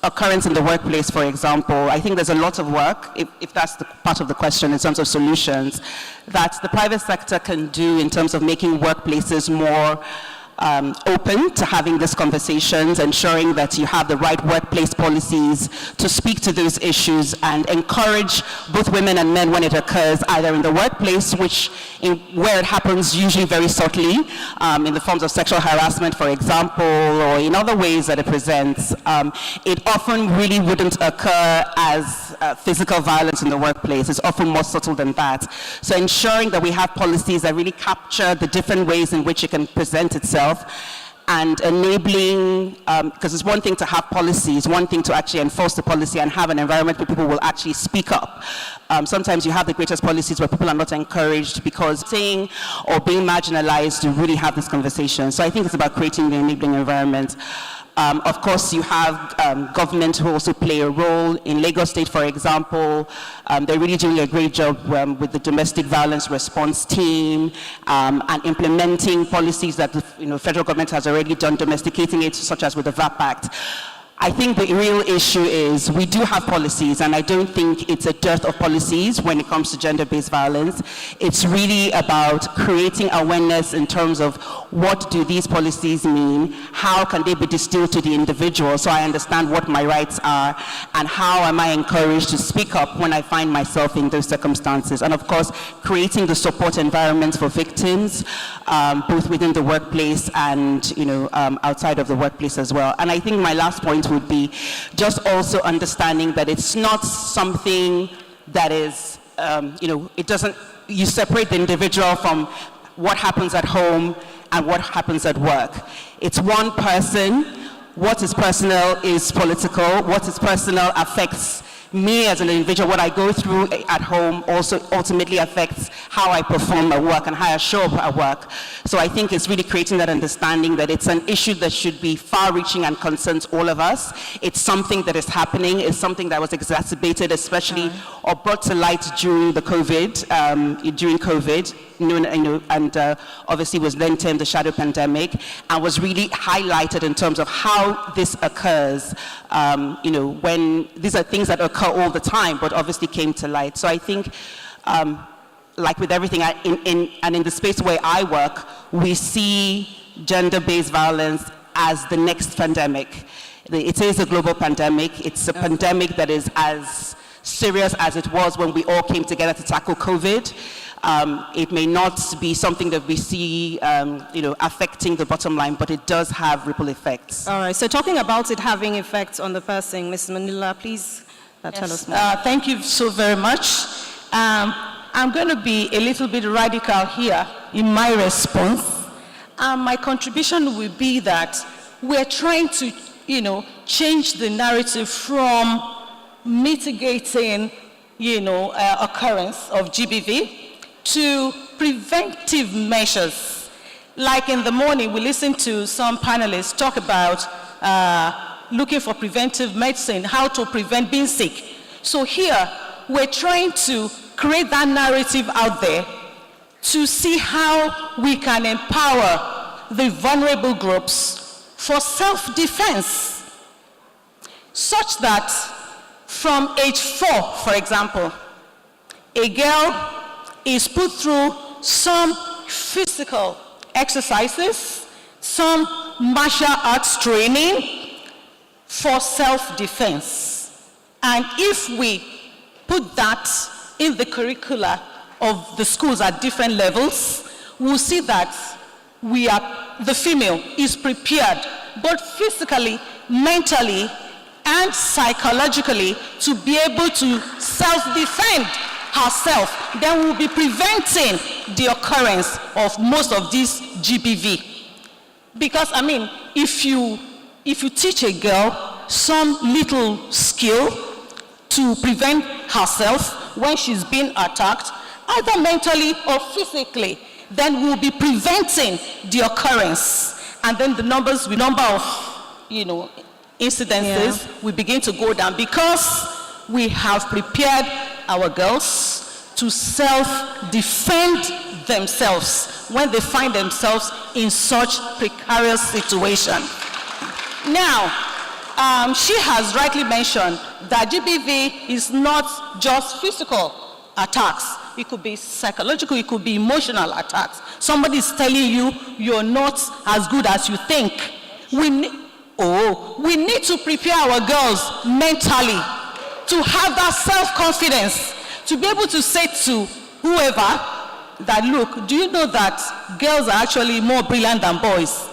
occurrence in the workplace, for example, I think there's a lot of work, if that's the part of the question in terms of solutions, that the private sector can do in terms of making workplaces more open to having these conversations, ensuring that you have the right workplace policies to speak to those issues and encourage both women and men when it occurs, either in the workplace, where it happens usually very subtly, in the forms of sexual harassment, for example, or in other ways that it presents. It often really wouldn't occur as physical violence in the workplace. It's often more subtle than that. So ensuring that we have policies that really capture the different ways in which it can present itself, and enabling, because it's one thing to have policies, one thing to actually enforce the policy and have an environment where people will actually speak up. Sometimes you have the greatest policies where people are not encouraged because saying or being marginalized to really have this conversation. So I think it's about creating the enabling environment. Of course, you have government who also play a role. In Lagos State, for example, they're really doing a great job with the domestic violence response team and implementing policies that the federal government has already done, domesticating it, such as with the VAP Act. I think the real issue is we do have policies, and I don't think it's a dearth of policies when it comes to gender-based violence. It's really about creating awareness in terms of what do these policies mean, how can they be distilled to the individual so I understand what my rights are, and how am I encouraged to speak up when I find myself in those circumstances. And of course, creating the support environments for victims, both within the workplace and outside of the workplace as well. And I think my last point would be just also understanding that it's not something that is, it doesn't, you separate the individual from what happens at home and what happens at work. It's one person. What is personal is political. What is personal affects me as an individual. What I go through at home also ultimately affects how I perform at work and how I show up at work. So I think it's really creating that understanding that it's an issue that should be far-reaching and concerns all of us. It's something that is happening. It's something that was exacerbated, especially or brought to light during the COVID, and obviously was then termed the shadow pandemic, and was really highlighted in terms of how this occurs. When these are things that occur all the time, but obviously came to light. So I think, like with everything, in the space where I work, we see gender-based violence as the next pandemic. It is a global pandemic. It's a pandemic that is as serious as it was when we all came together to tackle COVID. It may not be something that we see, affecting the bottom line, but it does have ripple effects. All right, so talking about it having effects on the person, Ms. Manila, please tell us more. Thank you so very much. I'm going to be a little bit radical here in my response. My contribution will be that we're trying to, change the narrative from mitigating, occurrence of GBV to preventive measures. Like in the morning, we listened to some panelists talk about looking for preventive medicine, how to prevent being sick. So here, we're trying to create that narrative out there to see how we can empower the vulnerable groups for self-defense, such that from age 4, for example, a girl is put through some physical exercises, some martial arts training for self-defense. And if we put that in the curricula of the schools at different levels, we'll see that the female is prepared both physically, mentally, and psychologically to be able to self-defend herself. Then we'll be preventing the occurrence of most of these GBV. Because, if you teach a girl some little skill to prevent herself when she's being attacked, either mentally or physically, then we'll be preventing the occurrence. And then the number of, incidences will begin to go down because we have prepared our girls to self-defend themselves when they find themselves in such precarious situation. Now, she has rightly mentioned that GBV is not just physical attacks. It could be psychological, it could be emotional attacks. Somebody is telling you you're not as good as you think. We need to prepare our girls mentally to have that self-confidence, to be able to say to whoever that, look, do you know that girls are actually more brilliant than boys?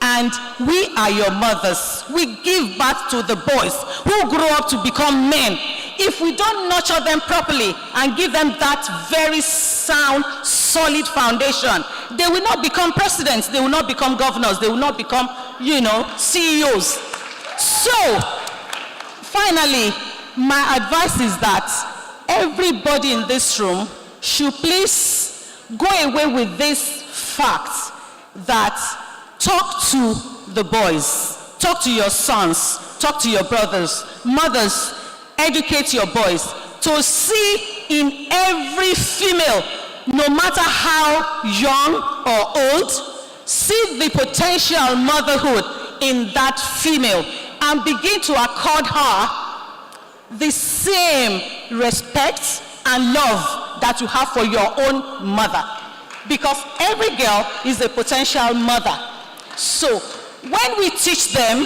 And we are your mothers. We give birth to the boys who grow up to become men. If we don't nurture them properly and give them that very sound, solid foundation, they will not become presidents, they will not become governors, they will not become, CEOs. So, finally, my advice is that everybody in this room should please go away with this fact that talk to the boys, talk to your sons, talk to your brothers, mothers, educate your boys to see in every female, no matter how young or old, see the potential motherhood in that female and begin to accord her the same respect and love that you have for your own mother. Because every girl is a potential mother. So when we teach them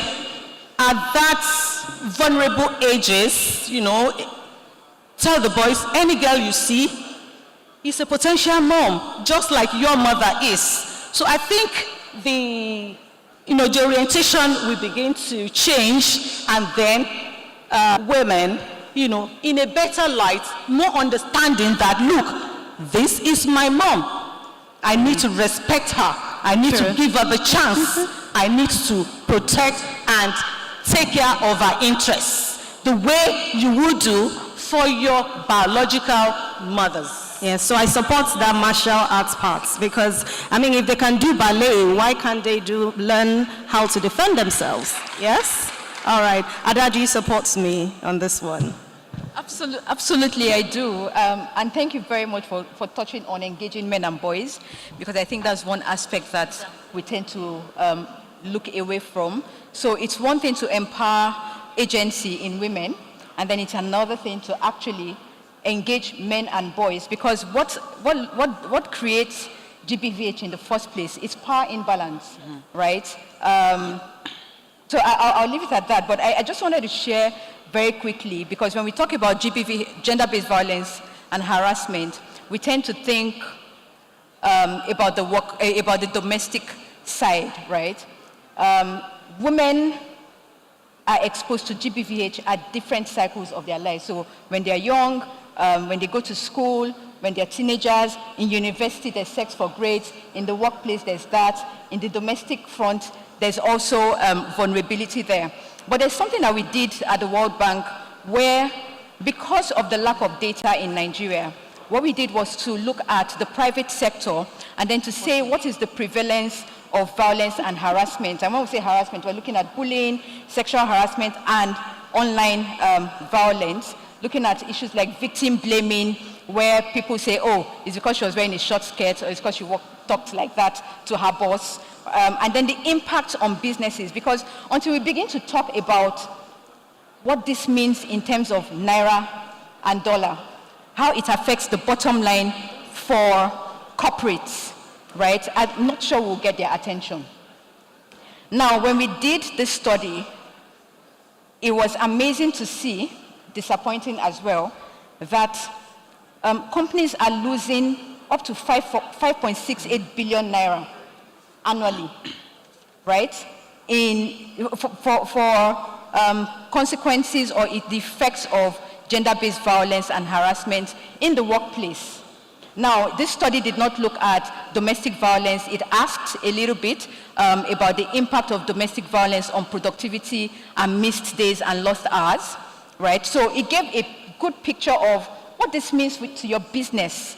at that vulnerable ages, tell the boys, any girl you see is a potential mom, just like your mother is. So I think the orientation will begin to change, and then women, in a better light, more understanding that, look, this is my mom. I need to respect her. I need to give her the chance. I need to protect and take care of her interests the way you would do for your biological mothers. Yes, so I support that martial arts part, because, if they can do ballet, why can't they learn how to defend themselves? Yes? All right. Ada, do you support me on this one? Absolutely, I do. And thank you very much for touching on engaging men and boys, because I think that's one aspect that we tend to look away from. So it's one thing to empower agency in women, and then it's another thing to actually engage men and boys, because what creates GBVH in the first place is power imbalance, right? So I'll leave it at that, but I just wanted to share very quickly, because when we talk about GBV, gender-based violence and harassment, we tend to think about the domestic side, right? Women are exposed to GBVH at different cycles of their lives. So when they're young, when they go to school, when they're teenagers, in university there's sex for grades, in the workplace there's that, in the domestic front there's also vulnerability there. But there's something that we did at the World Bank where, because of the lack of data in Nigeria, what we did was to look at the private sector and then to say what is the prevalence of violence and harassment. And when we say harassment, we're looking at bullying, sexual harassment, and online violence, looking at issues like victim blaming, where people say, oh, it's because she was wearing a short skirt, or it's because she talked like that to her boss. And then the impact on businesses, because until we begin to talk about what this means in terms of naira and dollar, how it affects the bottom line for corporates, right? I'm not sure we'll get their attention. Now, when we did this study, it was amazing to see, disappointing as well, that companies are losing up to 5.68 billion naira annually, right? For consequences or the effects of gender-based violence and harassment in the workplace. Now, this study did not look at domestic violence. It asked a little bit about the impact of domestic violence on productivity and missed days and lost hours, right? So it gave a good picture of what this means to your business,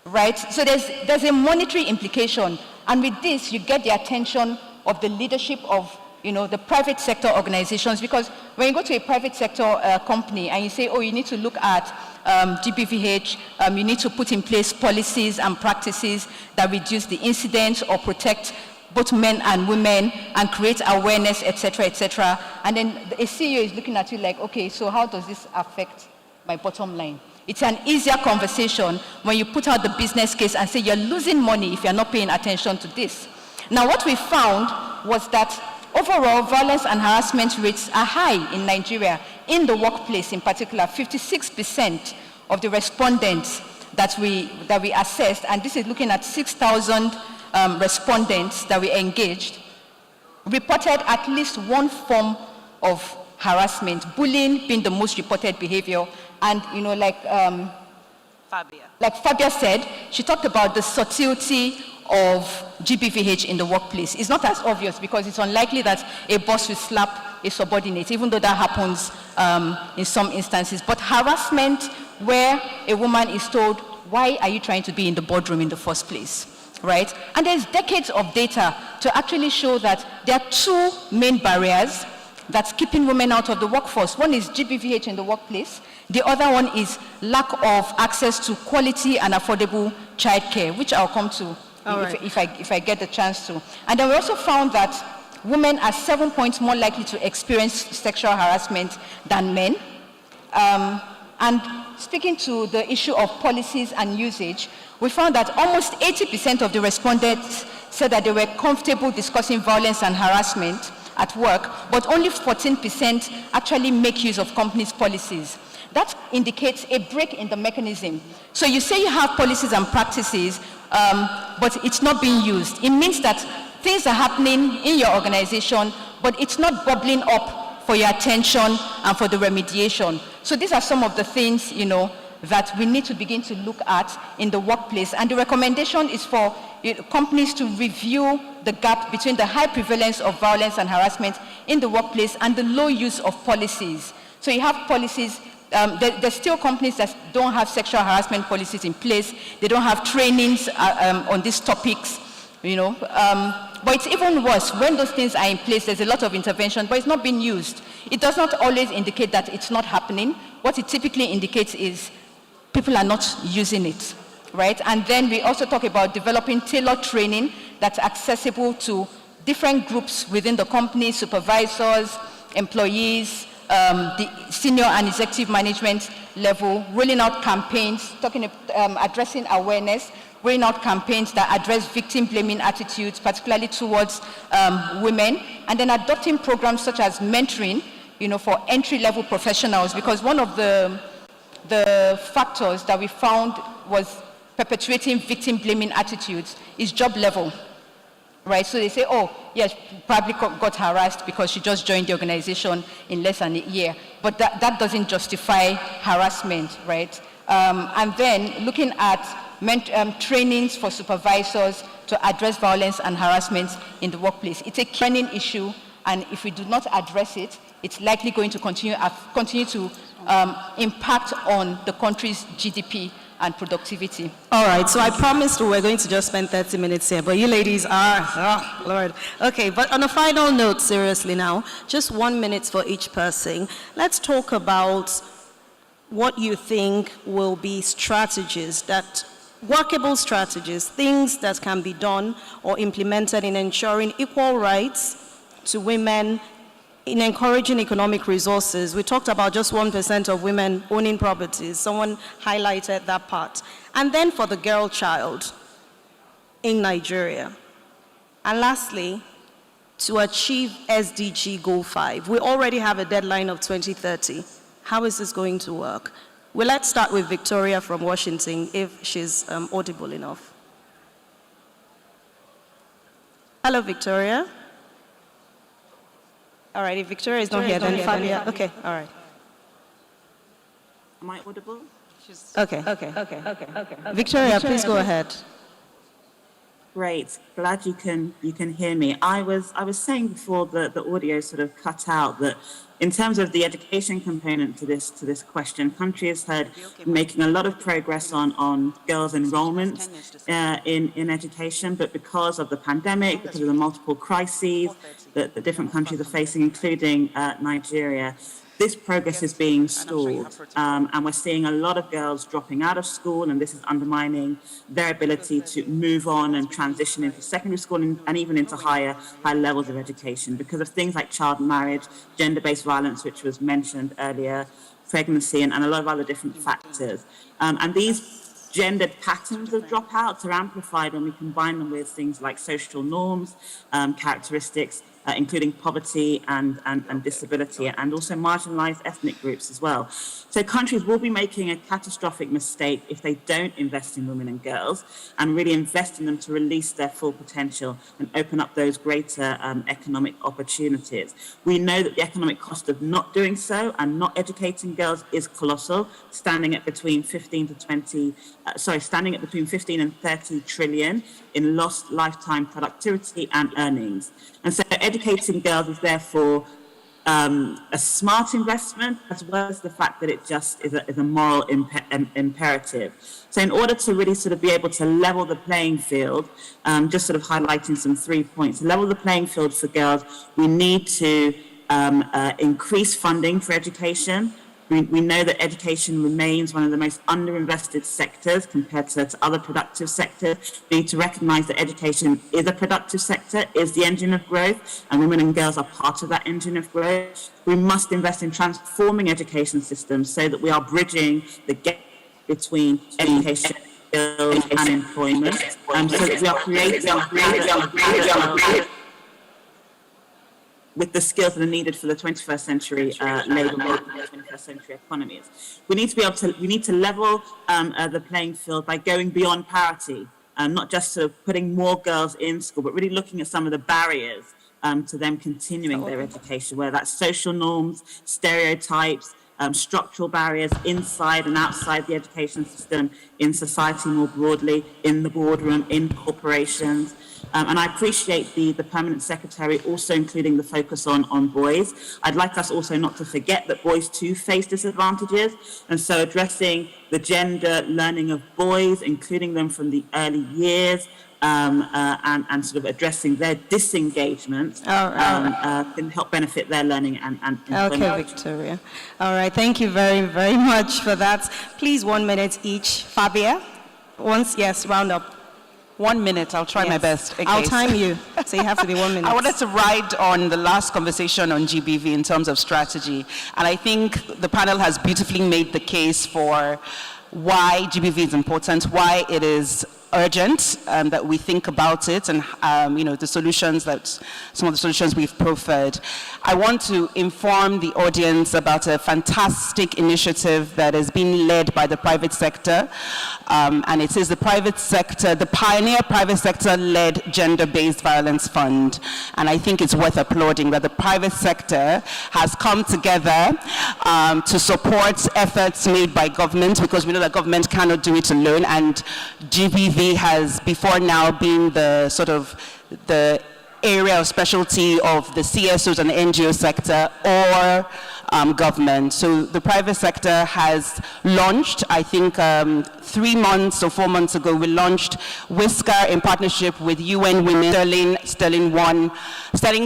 right? So there's a monetary implication. And with this, you get the attention of the leadership of the private sector organizations, because when you go to a private sector company and you say, oh, you need to look at GBVH, you need to put in place policies and practices that reduce the incidence or protect both men and women and create awareness, etc., etc. And then a CEO is looking at you like, okay, so how does this affect my bottom line? It's an easier conversation when you put out the business case and say you're losing money if you're not paying attention to this. Now, what we found was that overall, violence and harassment rates are high in Nigeria, in the workplace in particular. 56% of the respondents that we assessed, and this is looking at 6,000 respondents that we engaged, reported at least one form of harassment, bullying being the most reported behavior. And, like Fabia said, she talked about the subtlety of GBVH in the workplace. It's not as obvious because it's unlikely that a boss will slap a subordinate, even though that happens in some instances. But harassment where a woman is told, why are you trying to be in the boardroom in the first place? Right? And there's decades of data to actually show that there are two main barriers that's keeping women out of the workforce. One is GBVH in the workplace. The other one is lack of access to quality and affordable childcare, which I'll come to if I get the chance to. And then we also found that women are 7 points more likely to experience sexual harassment than men. And speaking to the issue of policies and usage, we found that almost 80% of the respondents said that they were comfortable discussing violence and harassment at work, but only 14% actually make use of companies' policies. That indicates a break in the mechanism. So you say you have policies and practices, but it's not being used. It means that things are happening in your organization, but it's not bubbling up for your attention and for the remediation. So these are some of the things, that we need to begin to look at in the workplace. And the recommendation is for companies to review the gap between the high prevalence of violence and harassment in the workplace and the low use of policies. So you have policies, there's still companies that don't have sexual harassment policies in place. They don't have trainings on these topics, But it's even worse. When those things are in place, there's a lot of intervention, but it's not being used. It does not always indicate that it's not happening. What it typically indicates is people are not using it, right? And then we also talk about developing tailored training that's accessible to different groups within the company, supervisors, employees, the senior and executive management level, rolling out campaigns, addressing awareness, rolling out campaigns that address victim-blaming attitudes, particularly towards women, and then adopting programs such as mentoring, for entry-level professionals, because one of the factors that we found was perpetuating victim-blaming attitudes is job level, right? So they say, oh, yes, probably got harassed because she just joined the organization in less than a year, but that doesn't justify harassment, right? And then looking at trainings for supervisors to address violence and harassment in the workplace. It's a training issue, and if we do not address it, it's likely going to continue to impact on the country's GDP and productivity. All right, so I promised we were going to just spend 30 minutes here, but you ladies are, Lord. Okay, but on a final note, seriously now, just 1 minute for each person. Let's talk about what you think will be workable strategies, things that can be done or implemented in ensuring equal rights to women, in encouraging economic resources. We talked about just 1% of women owning properties. Someone highlighted that part. And then for the girl child in Nigeria. And lastly, to achieve SDG Goal 5. We already have a deadline of 2030. How is this going to work? Well, let's start with Victoria from Washington, if she's audible enough. Hello, Victoria. All right, if Victoria is not here, then Fabia. Okay, all right. Am I audible? Okay. Victoria, please go ahead. Great. Glad you can hear me. I was saying before the audio sort of cut out that in terms of the education component to this question, countries had making a lot of progress on girls' enrollment in education, but because of the pandemic, because of the multiple crises that the different countries are facing, including Nigeria, this progress is being stalled, and we're seeing a lot of girls dropping out of school, and this is undermining their ability to move on and transition into secondary school and even into higher levels of education because of things like child marriage, gender-based violence, which was mentioned earlier, pregnancy, and a lot of other different factors. And these gendered patterns of dropouts are amplified when we combine them with things like social norms, characteristics, including poverty and disability, and also marginalized ethnic groups as well. So countries will be making a catastrophic mistake if they don't invest in women and girls and really invest in them to release their full potential and open up those greater economic opportunities. We know that the economic cost of not doing so and not educating girls is colossal, standing at between 15 and 30 trillion in lost lifetime productivity and earnings. And so educating girls is therefore a smart investment, as well as the fact that it just is a moral imperative. So in order to really sort of be able to level the playing field, just sort of highlighting some 3 points, level the playing field for girls, we need to increase funding for education. We know that education remains one of the most underinvested sectors compared to other productive sectors. We need to recognize that education is a productive sector, is the engine of growth, and women and girls are part of that engine of growth. We must invest in transforming education systems so that we are bridging the gap between education, skills, and employment, so that we are creating with the skills that are needed for the 21st century labour market and 21st century economies. We need to level the playing field by going beyond parity, not just sort of putting more girls in school, but really looking at some of the barriers to them continuing their education, whether that's social norms, stereotypes, structural barriers inside and outside the education system, in society more broadly, in the boardroom, in corporations. And I appreciate the Permanent Secretary also including the focus on boys. I'd like us also not to forget that boys too face disadvantages, and so addressing the gender learning of boys, including them from the early years, and sort of addressing their disengagement can help benefit their learning and employment. Okay, Victoria. All right, thank you very, very much for that. Please, 1 minute each. Fabia, yes, round up. 1 minute, I'll try my best. Okay. I'll time you, so you have to be 1 minute. I wanted to ride on the last conversation on GBV in terms of strategy, and I think the panel has beautifully made the case for why GBV is important, why it is urgent that we think about it, and the solutions some of the solutions we've proffered. I want to inform the audience about a fantastic initiative that is being led by the private sector, and it is the pioneer private sector-led gender-based violence fund. And I think it's worth applauding that the private sector has come together to support efforts made by government, because we know that government cannot do it alone, and GBV has before now been the area of specialty of the CSOs and the NGO sector or government. So the private sector has launched, I think 3 months or 4 months ago, we launched Whisker in partnership with UN Women, Sterling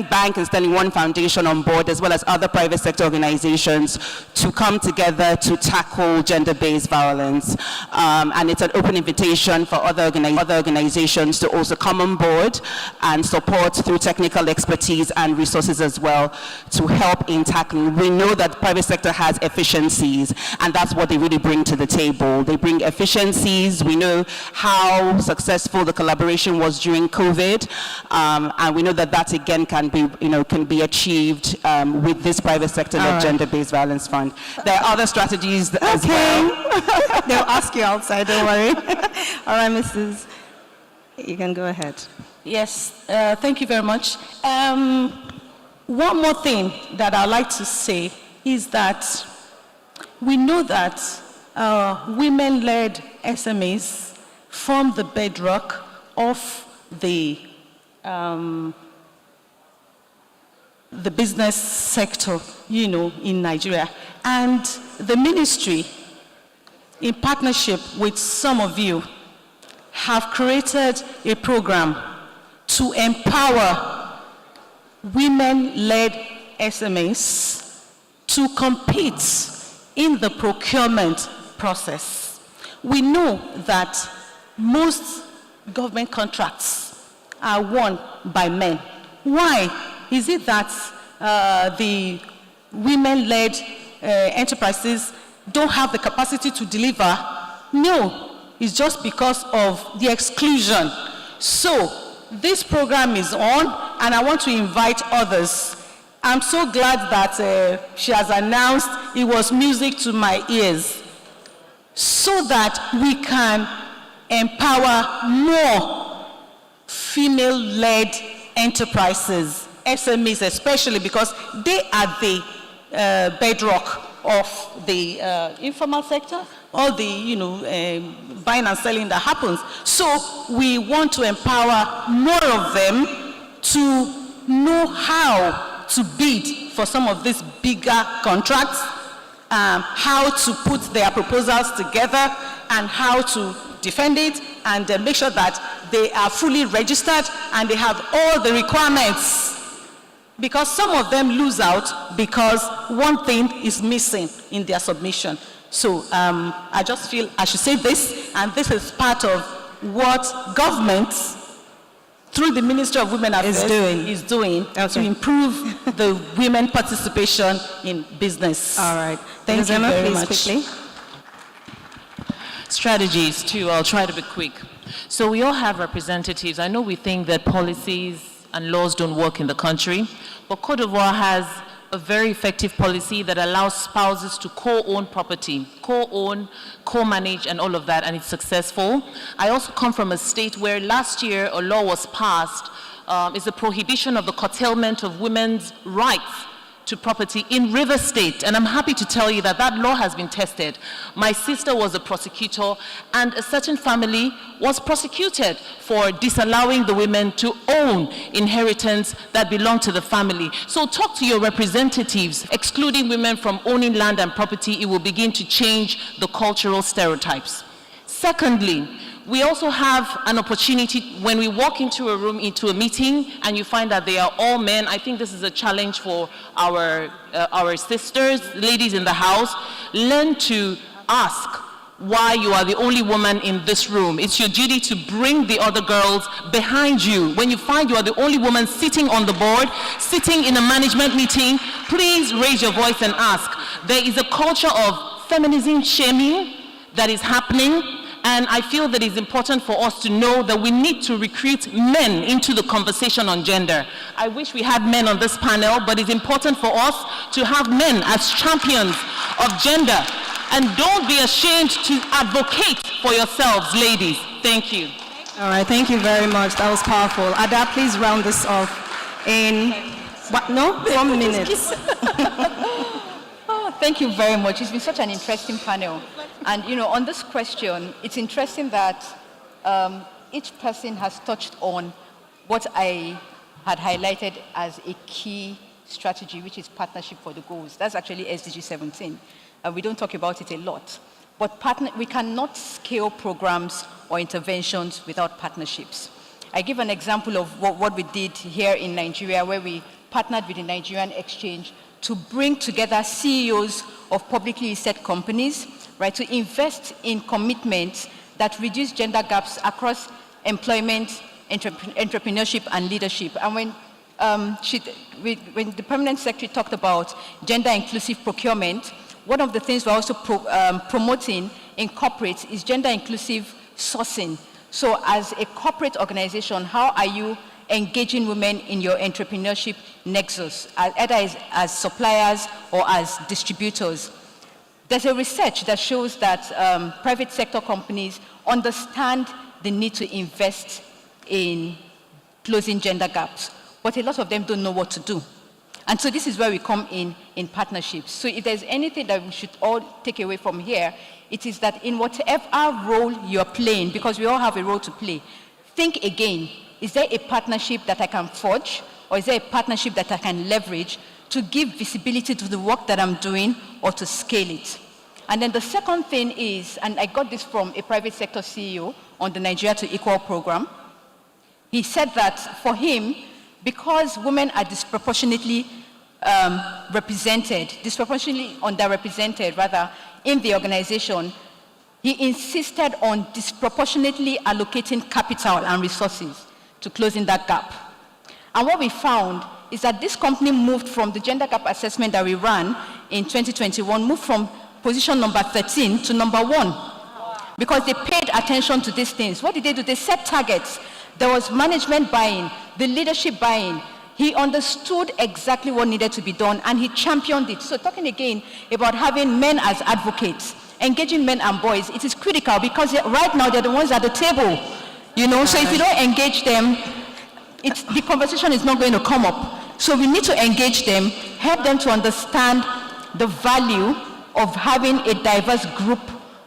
Bank and Sterling One Foundation on board, as well as other private sector organizations, to come together to tackle gender-based violence. And it's an open invitation for other organizations to also come on board and support through technical expertise and resources as well to help in tackling. We know that the private sector has efficiencies, and that's what they really bring to the table. They bring efficiencies. We know how successful the collaboration was during COVID, and we know that again can be achieved with this private sector-led gender-based violence fund. There are other strategies as well. They'll ask you outside, don't worry. All right, Mrs. You can go ahead. Yes, thank you very much. One more thing that I'd like to say is that we know that women-led SMEs form the bedrock of the business sector, in Nigeria. And the ministry, in partnership with some of you, have created a program to empower women-led SMEs to compete in the procurement process. We know that most government contracts are won by men. Why? Is it that the women-led enterprises don't have the capacity to deliver? No, it's just because of the exclusion. So this program is on. and I want to invite others. I'm so glad that she has announced it was music to my ears, so that we can empower more female-led enterprises, SMEs especially, because they are the bedrock of the informal sector, all the buying and selling that happens. So we want to empower more of them to know how to bid for some of these bigger contracts, how to put their proposals together, and how to defend it, and make sure that they are fully registered and they have all the requirements. Because some of them lose out because one thing is missing in their submission. So I just feel I should say this, and this is part of what government, through the Ministry of Women Affairs, is doing to improve the women participation in business. All right. Thank you very much. Quickly. Strategies too, I'll try to be quick. So we all have representatives. I know we think that policies and laws don't work in the country, but Côte d'Ivoire has a very effective policy that allows spouses to co-own property, co-own, co-manage, and all of that, and it's successful. I also come from a state where last year a law was passed. It's a prohibition of the curtailment of women's rights to property in River State, and I'm happy to tell you that that law has been tested. My sister was a prosecutor, and a certain family was prosecuted for disallowing the women to own inheritance that belonged to the family. So talk to your representatives. Excluding women from owning land and property, it will begin to change the cultural stereotypes. Secondly, we also have an opportunity when we walk into a room, into a meeting, and you find that they are all men. I think this is a challenge for our sisters, ladies in the house. Learn to ask why you are the only woman in this room. It's your duty to bring the other girls behind you. When you find you are the only woman sitting on the board, sitting in a management meeting, please raise your voice and ask. There is a culture of feminism shaming that is happening. And I feel that it's important for us to know that we need to recruit men into the conversation on gender. I wish we had men on this panel, but it's important for us to have men as champions of gender. And don't be ashamed to advocate for yourselves, ladies. Thank you. All right, thank you very much. That was powerful. Ada, please round this off in, what, no? 1 minute. Thank you very much. It's been such an interesting panel. And, on this question, it's interesting that each person has touched on what I had highlighted as a key strategy, which is partnership for the goals. That's actually SDG 17. We don't talk about it a lot. But we cannot scale programs or interventions without partnerships. I give an example of what we did here in Nigeria, where we partnered with the Nigerian Exchange to bring together CEOs of publicly listed companies, right, to invest in commitments that reduce gender gaps across employment, entrepreneurship, and leadership. And when the Permanent Secretary talked about gender-inclusive procurement, one of the things we're also promoting in corporates is gender-inclusive sourcing. So as a corporate organization, how are you engaging women in your entrepreneurship nexus, either as suppliers or as distributors? There's a research that shows that private sector companies understand the need to invest in closing gender gaps, but a lot of them don't know what to do. And so this is where we come in partnerships. So if there's anything that we should all take away from here, it is that in whatever role you're playing, because we all have a role to play, think again, is there a partnership that I can forge, or is there a partnership that I can leverage to give visibility to the work that I'm doing or to scale it? And then the second thing is, and I got this from a private sector CEO on the Nigeria to Equal program, he said that for him, because women are disproportionately underrepresented rather, in the organization, he insisted on disproportionately allocating capital and resources to closing that gap. And what we found is that this company moved from the gender gap assessment that we ran in 2021, moved from position number 13 to number 1, because they paid attention to these things. What did they do? They set targets. There was management buy-in. the leadership buy-in. He understood exactly what needed to be done, and he championed it. So talking again about having men as advocates, engaging men and boys, it is critical because right now they're the ones at the table, you know. So if you don't engage them, the conversation is not going to come up. So we need to engage them, help them to understand the value of having a diverse group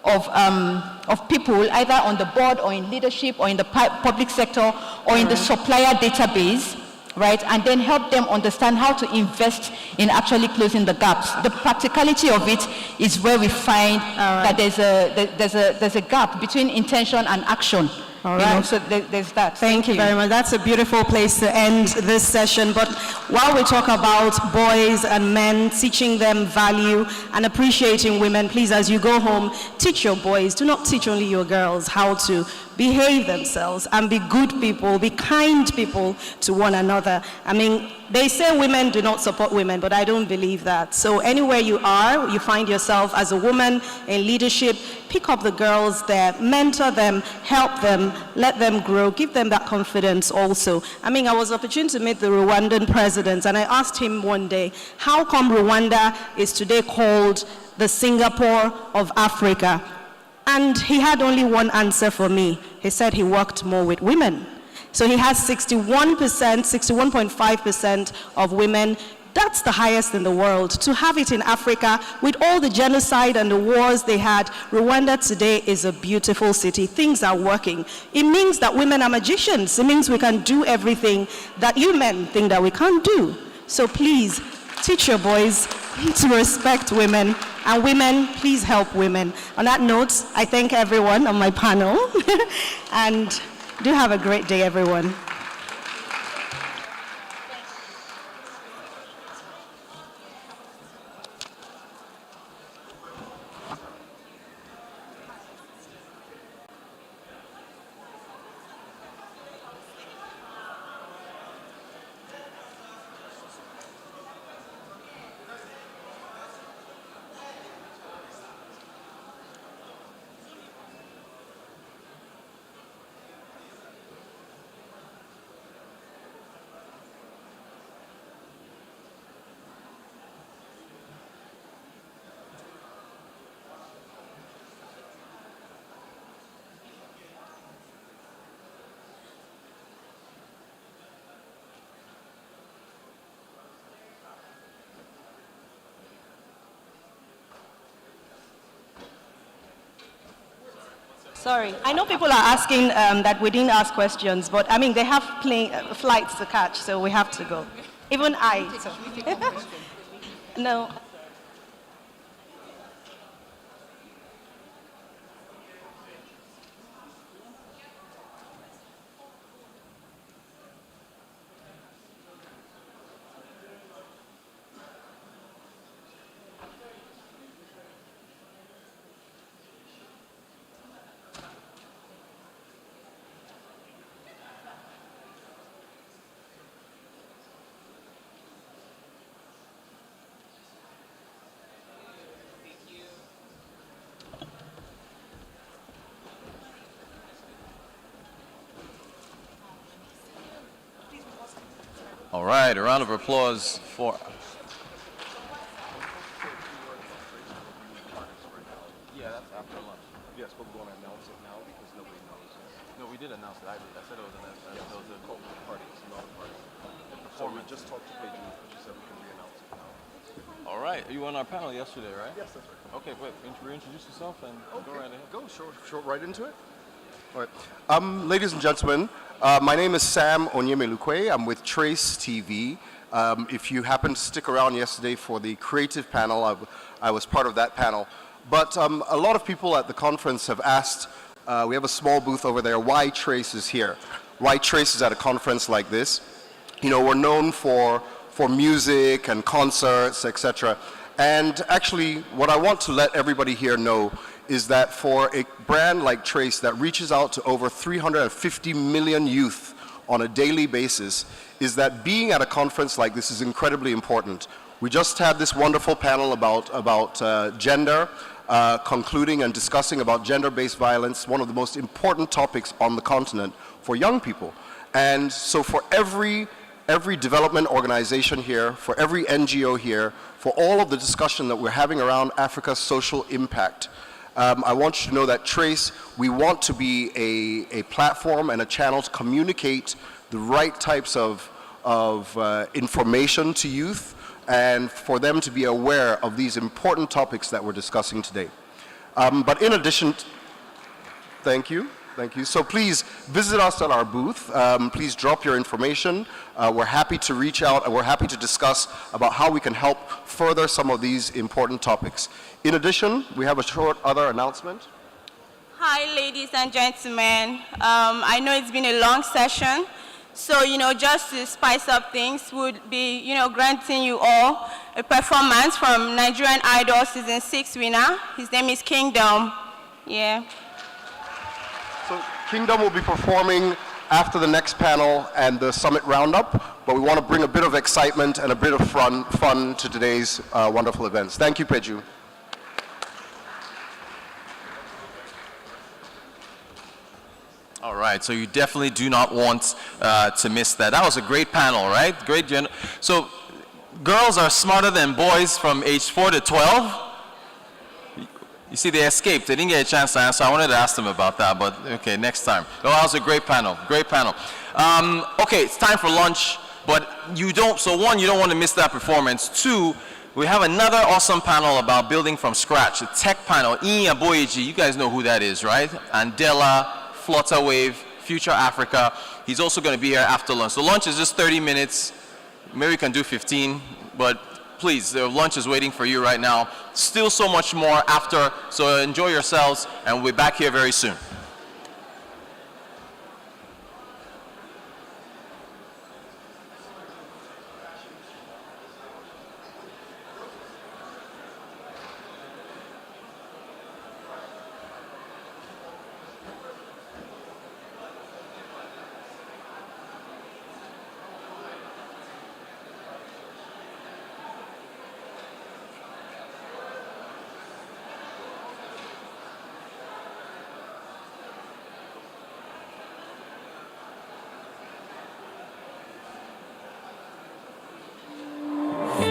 of people, either on the board or in leadership or in the public sector or in the supplier database, right? And then help them understand how to invest in actually closing the gaps. The practicality of it is where we find that there's a gap between intention and action. All right. So there's that. Thank you very much. That's a beautiful place to end this session. But while we talk about boys and men, teaching them value and appreciating women, please, as you go home, teach your boys. Do not teach only your girls how to behave themselves and be good people, be kind people to one another. I mean, they say women do not support women, but I don't believe that. So anywhere you are, you find yourself as a woman in leadership, pick up the girls there, mentor them, help them, let them grow, give them that confidence also. I mean, I was opportune to meet the Rwandan president, and I asked him one day, how come Rwanda is today called the Singapore of Africa? And he had only one answer for me. He said he worked more with women. So he has 61.5% of women. That's the highest in the world. To have it in Africa, with all the genocide and the wars they had, Rwanda today is a beautiful city. Things are working. It means that women are magicians. It means we can do everything that you men think that we can't do. So please, teach your boys to respect women, and women, please help women. On that note, I thank everyone on my panel, and do have a great day, everyone. Sorry, I know people are asking that we didn't ask questions, but I mean, they have flights to catch, so we have to go. Even I. So. No. All right, a round of applause for... Yeah, that's after lunch. Yes, but we're going to announce it now because nobody knows. No, we did announce it. I said it was announced. Yes. It was a party. It's not a party. So we just talked to Paige. She said we can re-announce it now. All right. You were on our panel yesterday, right? Yes, that's right. Okay, wait. Reintroduce yourself and go right ahead. Go short right into it. All right. Ladies and gentlemen, my name is Sam Onyemelukwe. I'm with Trace TV. If you happened to stick around yesterday for the creative panel, I was part of that panel. But a lot of people at the conference have asked, we have a small booth over there, why Trace is here. Why Trace is at a conference like this. You know, we're known for music and concerts, etc. And actually, what I want to let everybody here know is that for a brand like Trace that reaches out to over 350 million youth on a daily basis, is that being at a conference like this is incredibly important. We just had this wonderful panel about gender, concluding and discussing about gender-based violence, one of the most important topics on the continent for young people. And so for every development organization here, for every NGO here, for all of the discussion that we're having around Africa's social impact, I want you to know that Trace, we want to be a platform and a channel to communicate the right types of information to youth and for them to be aware of these important topics that we're discussing today. But in addition, thank you. So please visit us at our booth. Please drop your information. We're happy to reach out and we're happy to discuss about how we can help further some of these important topics. In addition, we have a short other announcement. Hi, ladies and gentlemen. I know it's been a long session. So, just to spice up things, would be, granting you all a performance from Nigerian Idol Season 6 winner. His name is Kingdom. Yeah. So Kingdom will be performing after the next panel and the summit roundup, but we want to bring a bit of excitement and a bit of fun to today's wonderful events. Thank you, Peju. All right, so you definitely do not want to miss that. That was a great panel, right? So girls are smarter than boys from age 4 to 12. You see, they escaped. They didn't get a chance to answer. I wanted to ask them about that, but okay, next time. Oh, that was a great panel, great panel. Okay, it's time for lunch, but you don't want to miss that performance. 2, we have another awesome panel about building from scratch, a tech panel. Ian Aboyeji, you guys know who that is, right? Andela, Flutterwave, Future Africa. He's also going to be here after lunch. So lunch is just 30 minutes. Maybe we can do 15, but please, the lunch is waiting for you right now. Still so much more after, so enjoy yourselves, and we'll be back here very soon.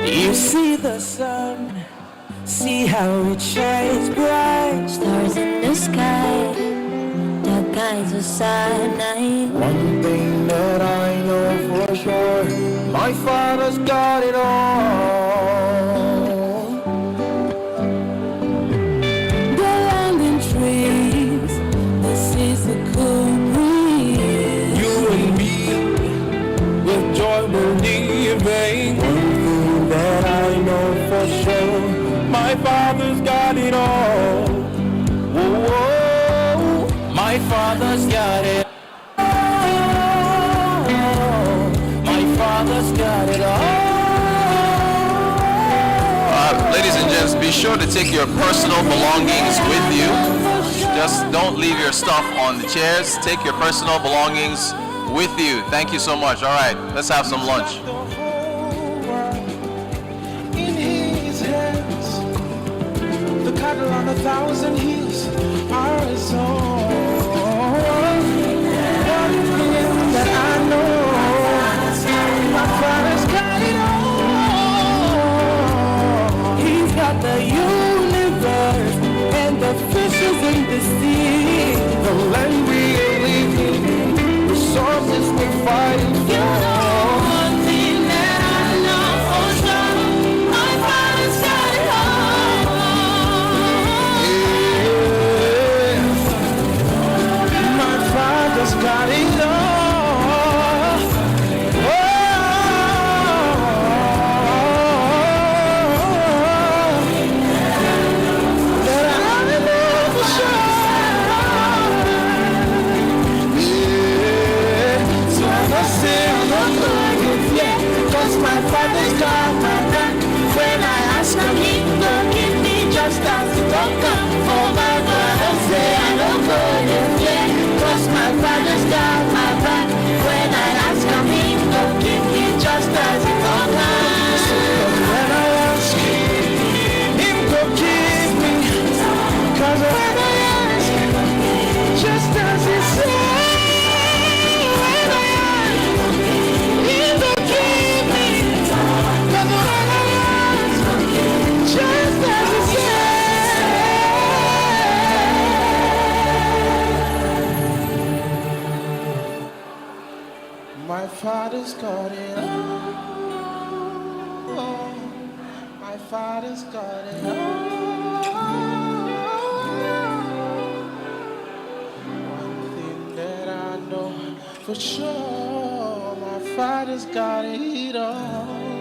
You see the sun, see how it shines bright. Stars in the sky, dark eyes of cyanide. One thing that I know for sure, my father's got it all. The land and trees, this is a cool breeze. You and me, with joy believing. That I know for sure, my father's got it all. Whoa, my father's got it all. My father's got it all. Ladies and gents, be sure to take your personal belongings with you. Just don't leave your stuff on the chairs. Take your personal belongings with you. Thank you so much. All right, let's have some lunch. Cattle on 1,000 hills are his own. One thing that I know, my father's got it all. He's got the universe and the fishes in the sea, the land we are living, the sources we're fighting for. One thing that I know for sure, my father's got it all. Got it all. Oh, that I know for sure. father's got it all. My father's got it all. One thing that I know for sure, my father's got it all.